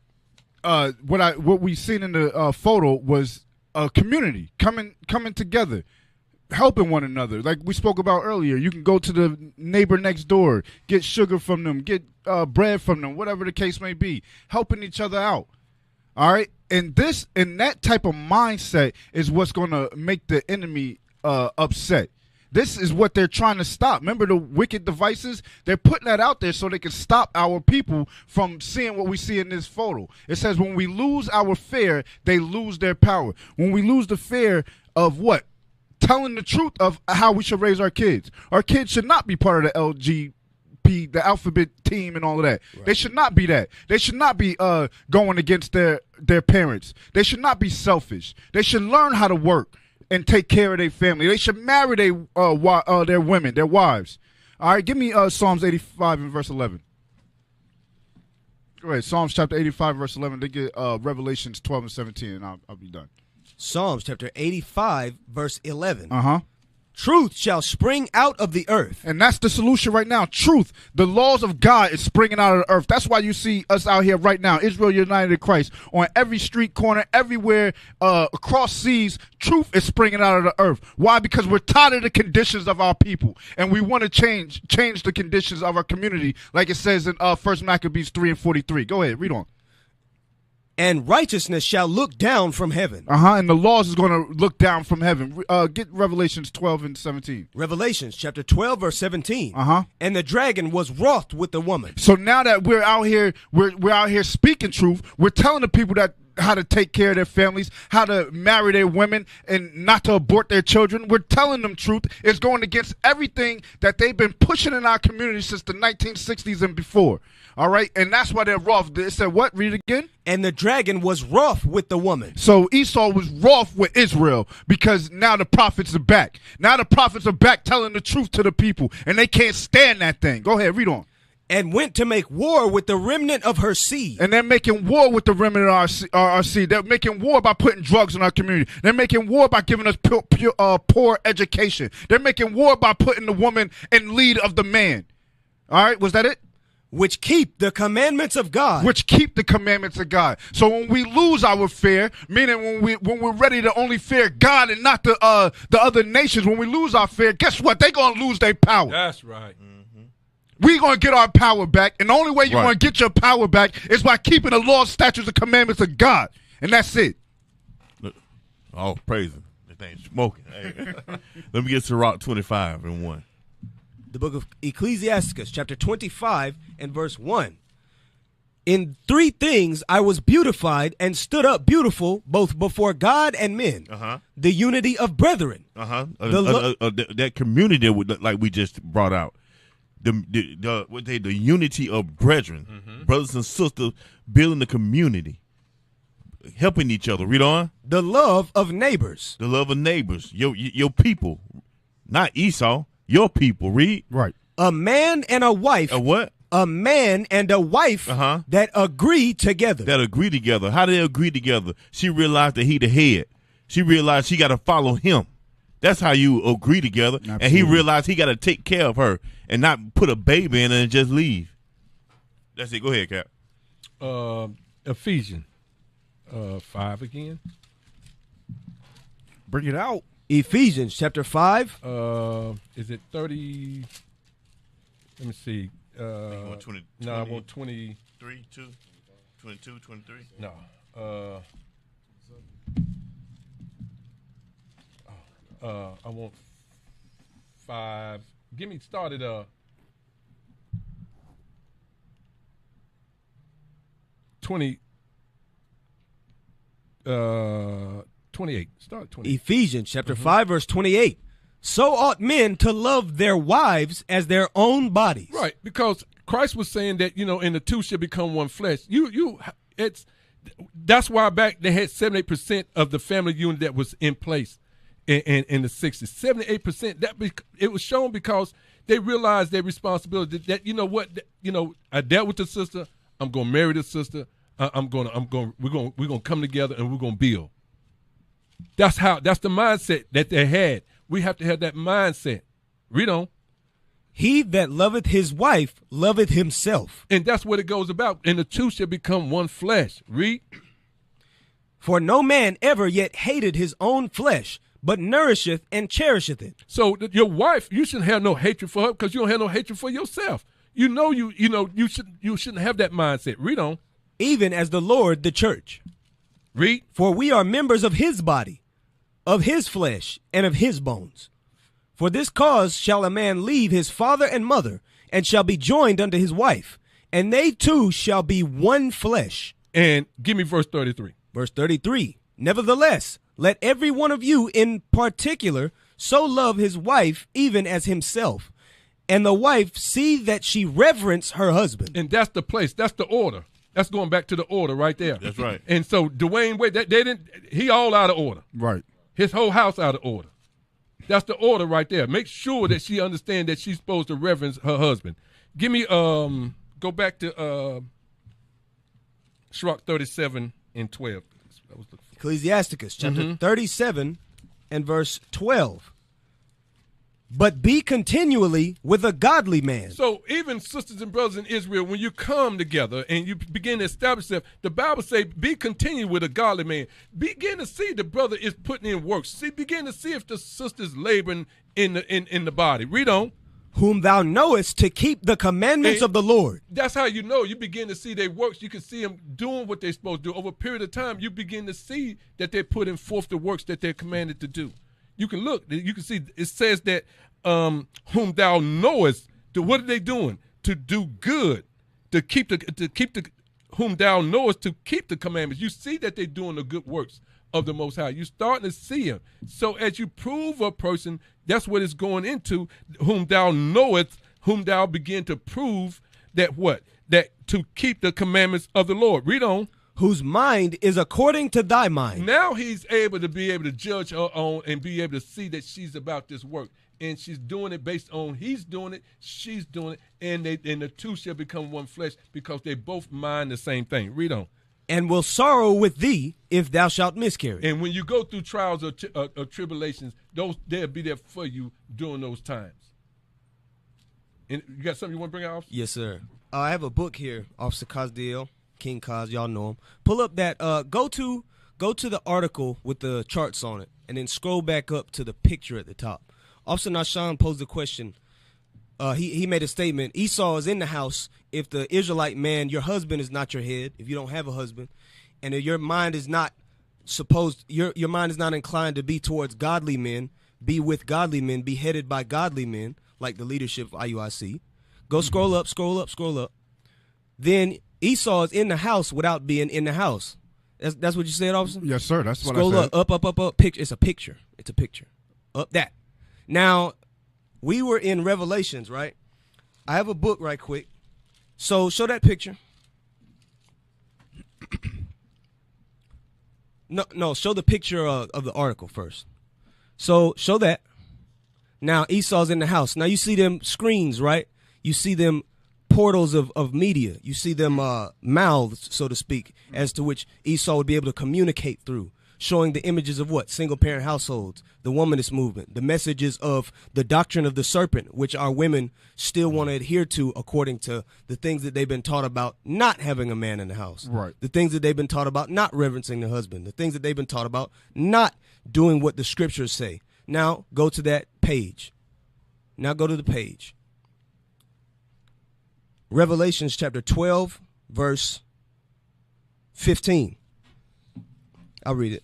what we seen in the photo was a community coming together, helping one another. Like we spoke about earlier, you can go to the neighbor next door, get sugar from them, get bread from them, whatever the case may be, helping each other out. All right, and that type of mindset is what's going to make the enemy upset. This is what they're trying to stop. Remember the wicked devices? They're putting that out there so they can stop our people from seeing what we see in this photo. It says when we lose our fear, they lose their power. When we lose the fear of what? Telling the truth of how we should raise our kids. Our kids should not be part of the LGBT, the alphabet team and all of that. Right. They should not be that. They should not be going against their parents. They should not be selfish. They should learn how to work and take care of their family. They should marry their women, their wives. All right, give me Psalms 85 and verse 11. Go ahead, Psalms chapter 85 verse 11. They get Revelations 12 and 17, and I'll be done. Psalms chapter 85 verse 11. Truth shall spring out of the earth. And that's the solution right now. Truth. The laws of God is springing out of the earth. That's why you see us out here right now, Israel United in Christ, on every street corner, everywhere, across seas. Truth is springing out of the earth. Why? Because we're tired of the conditions of our people, and we want to change the conditions of our community, like it says in 1 Maccabees 3 and 43. Go ahead, read on. And righteousness shall look down from heaven. And the laws is going to look down from heaven. Get Revelations 12 and 17. Revelations chapter 12 verse 17. And the dragon was wroth with the woman. So now that we're out here, we're out here speaking truth. We're telling the people that to take care of their families, how to marry their women, and not to abort their children. We're telling them truth. It's going against everything that they've been pushing in our community since the 1960s and before. All right, and that's why they're wroth. It said what? Read it again. And the dragon was wroth with the woman. So Esau was wroth with Israel because now the prophets are back. Now the prophets are back telling the truth to the people, and they can't stand that thing. Go ahead, read on. And went to make war with the remnant of her seed. And they're making war with the remnant of our seed. They're making war by putting drugs in our community. They're making war by giving us poor education. They're making war by putting the woman in lead of the man. All right, was that it? Which keep the commandments of God. Which keep the commandments of God. So when we lose our fear, meaning when we're ready to only fear God and not the other nations, when we lose our fear, guess what? They're going to lose their power. That's right. We're going to get our power back, and the only way you're going to get your power back is by keeping the laws, statutes, and commandments of God. And that's it. Oh, praise him. That thing's smoking. Hey. Let me get to Rock 25 and 1. The book of Ecclesiasticus, chapter 25 and verse 1. In 3 things I was beautified and stood up beautiful both before God and men. The unity of brethren. That community like we just brought out. The unity of brethren, brothers and sisters, building the community, helping each other. Read on. The love of neighbors. The love of neighbors. Your people, not Esau. Your people. Read. Right. A man and a wife. A what? A man and a wife that agree together. That agree together. How do they agree together? She realized that he the head. She realized she got to follow him. That's how you agree together. Absolutely. And he realized he got to take care of her and not put a baby in her and just leave. That's it. Go ahead, Cap. Ephesians 5 again. Bring it out. Ephesians chapter 5. Is it 30? Let me see. You want 20, no, I want 23, 2, 22, 23? No. I want 5. Give me started 20 28. Start 28. Ephesians chapter 5 verse 28. So ought men to love their wives as their own bodies. Right, because Christ was saying that, and the two should become one flesh. That's why back they had 78% of the family unit that was in place in the 60s. 78%. It was shown because they realized their responsibility. That I dealt with the sister. I'm gonna marry the sister. We're gonna come together and we're gonna build. That's the mindset that they had. We have to have that mindset. Read on. He that loveth his wife loveth himself. And that's what it goes about. And the two shall become one flesh. Read. For no man ever yet hated his own flesh, but nourisheth and cherisheth it. So your wife, you shouldn't have no hatred for her because you don't have no hatred for yourself. You shouldn't have that mindset. Read on. Even as the Lord the church. Read. For we are members of his body, of his flesh, and of his bones. For this cause shall a man leave his father and mother, and shall be joined unto his wife, and they two shall be one flesh. And give me verse 33. Verse 33. Nevertheless, let every one of you in particular so love his wife even as himself, and the wife see that she reverence her husband. And that's the place. That's the order. That's going back to the order right there. That's right. And so Dwayne Wade, he all out of order. Right. His whole house out of order. That's the order right there. Make sure that she understands that she's supposed to reverence her husband. Give me, go back to Sirach 37 and 12. That was Ecclesiasticus chapter 37 and verse 12. But be continually with a godly man. So even sisters and brothers in Israel, when you come together and you begin to establish yourself, the Bible says, be continued with a godly man. Begin to see the brother is putting in work. Begin to see if the sister's laboring in the body. Read on. Whom thou knowest to keep the commandments of the Lord. That's how you know. You begin to see their works. You can see them doing what they're supposed to do. Over a period of time, you begin to see that they're putting forth the works that they're commanded to do. You can look. You can see it says that whom thou knowest. What are they doing? To do good, to keep the whom thou knowest to keep the commandments. You see that they're doing the good works of the Most High. You're starting to see him. So as you prove a person, that's what it's going into, whom thou knowest, whom thou begin to prove that what? That to keep the commandments of the Lord. Read on. Whose mind is according to thy mind. Now he's able to judge her on and be able to see that she's about this work. And she's doing it based on he's doing it, she's doing it, and the two shall become one flesh because they both mind the same thing. Read on. And will sorrow with thee if thou shalt miscarry. And when you go through trials or tribulations, they'll be there for you during those times. And you got something you want to bring out, Officer? Yes, sir. I have a book here, Officer Cosdale. King Cos, y'all know him. Pull up that. Go to the article with the charts on it, and then scroll back up to the picture at the top. Officer Nashan posed a question. He made a statement. Esau is in the house if the Israelite man, your husband is not your head, if you don't have a husband, and if your mind is not your mind is not inclined to be towards godly men, be with godly men, be headed by godly men, like the leadership of IUIC. Go scroll up, scroll up, scroll up. Then Esau is in the house without being in the house. That's what you said, officer? Yes, sir. That's what Scroll I said. up. Picture. It's a picture. It's a picture. Up that. Now, we were in Revelations, right? I have a book right quick. So show that picture. No. Show the picture of the article first. So show that. Now Esau's in the house. Now you see them screens, right? You see them portals of media. You see them mouths, so to speak, as to which Esau would be able to communicate through, showing the images of what? Single-parent households, the womanist movement, the messages of the doctrine of the serpent, which our women still want to adhere to according to the things that they've been taught about not having a man in the house. Right. The things that they've been taught about not reverencing the husband, the things that they've been taught about not doing what the scriptures say. Now, go to that page. Now go to the page. Revelations chapter 12, verse 15. I'll read it.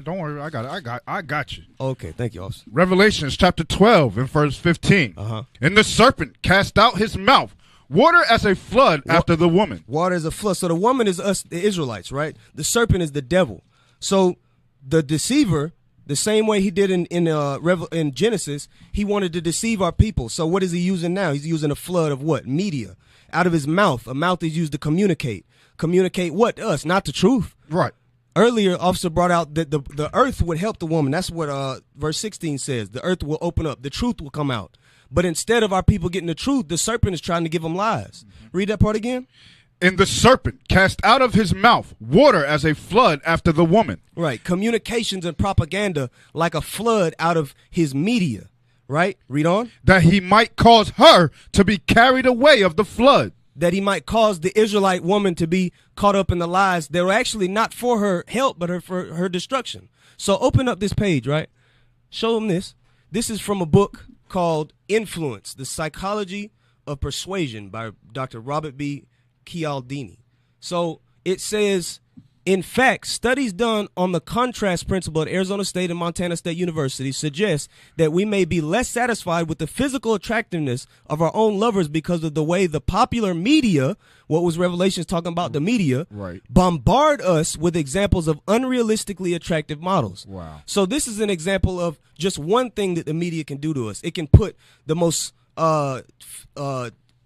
Don't worry, I got it. I got you. Okay, thank you, officer. Revelations chapter 12 and verse 15. And the serpent cast out his mouth, water as a flood after the woman. Water as a flood. So the woman is us, the Israelites, right? The serpent is the devil. So the deceiver, the same way he did in Genesis, he wanted to deceive our people. So what is he using now? He's using a flood of what? Media. Out of his mouth. A mouth is used to communicate. Communicate what? To us, not the truth. Right. Earlier, officer brought out that the earth would help the woman. That's what verse 16 says. The earth will open up. The truth will come out. But instead of our people getting the truth, the serpent is trying to give them lies. Read that part again. And the serpent cast out of his mouth water as a flood after the woman. Right. Communications and propaganda like a flood out of his media. Right? Read on. That he might cause her to be carried away of the flood. That he might cause the Israelite woman to be caught up in the lies that were actually not for her help, but for her destruction. So open up this page, right? Show them this. This is from a book called Influence, The Psychology of Persuasion by Dr. Robert B. Cialdini. So it says, in fact, studies done on the contrast principle at Arizona State and Montana State University suggest that we may be less satisfied with the physical attractiveness of our own lovers because of the way the popular media, what was Revelations talking about, the media, right, bombard us with examples of unrealistically attractive models. Wow. So this is an example of just one thing that the media can do to us. It can put the most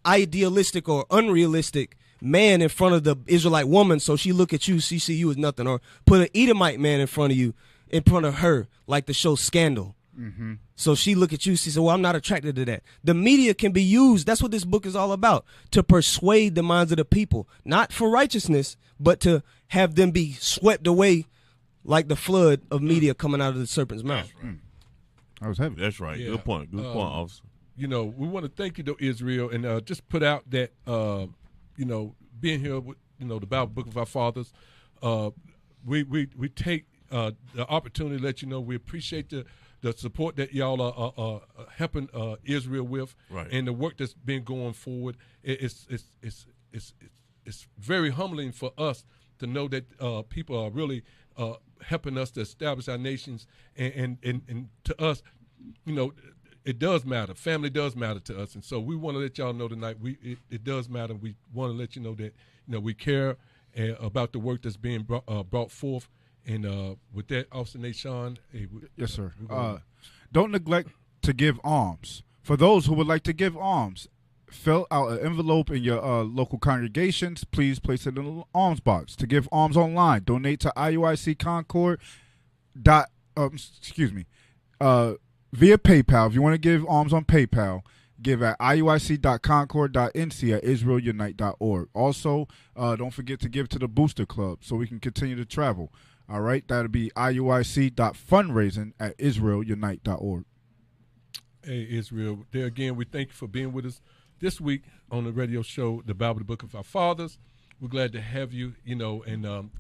idealistic or unrealistic man in front of the Israelite woman, so she look at you, she see you as nothing, or put an Edomite man in front of you, in front of her, like the show Scandal. Mm-hmm. So she look at you, she said, well, I'm not attracted to that. The media can be used, that's what this book is all about, to persuade the minds of the people, not for righteousness, but to have them be swept away like the flood of media coming out of the serpent's mouth. Right. I was heavy. That's right. Yeah. Good point. Good point, officer. You know, we want to thank you, though, Israel, and just put out that you know, being here with, you know, the Bible Book of Our Fathers, we take the opportunity to let you know we appreciate the support that y'all are helping Israel with, right, and the work that's been going forward. It's very humbling for us to know that people are really helping us to establish our nations, and to us, you know, it does matter. Family does matter to us, and so we want to let y'all know tonight. It does matter. We want to let you know that we care about the work that's being brought forth. And with that, Officer Nation, yes, sir. Don't neglect to give alms. For those who would like to give alms, fill out an envelope in your local congregations. Please place it in an alms box. To give alms online, donate to IUIC Concord. Via PayPal. If you want to give alms on PayPal, give at iuic.concord.nc at israelunite.org. Also, don't forget to give to the Booster Club so we can continue to travel. All right, that'll be iuic.fundraising at israelunite.org. Hey, Israel, there again, we thank you for being with us this week on the radio show, The Bible, the Book of Our Fathers. We're glad to have you, and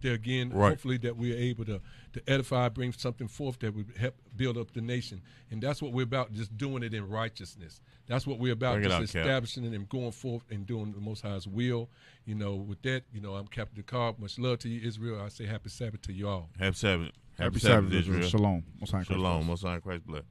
there again, hopefully that we're able to edify, bring something forth that would help build up the nation. And that's what we're about, just doing it in righteousness. That's what we're about, just establishing it and going forth and doing the Most High's will. With that, I'm Captain Dakar. Much love to you, Israel. I say happy Sabbath to you all. Happy Sabbath. Happy Sabbath, Israel. Shalom. Shalom. Most High Christ bless.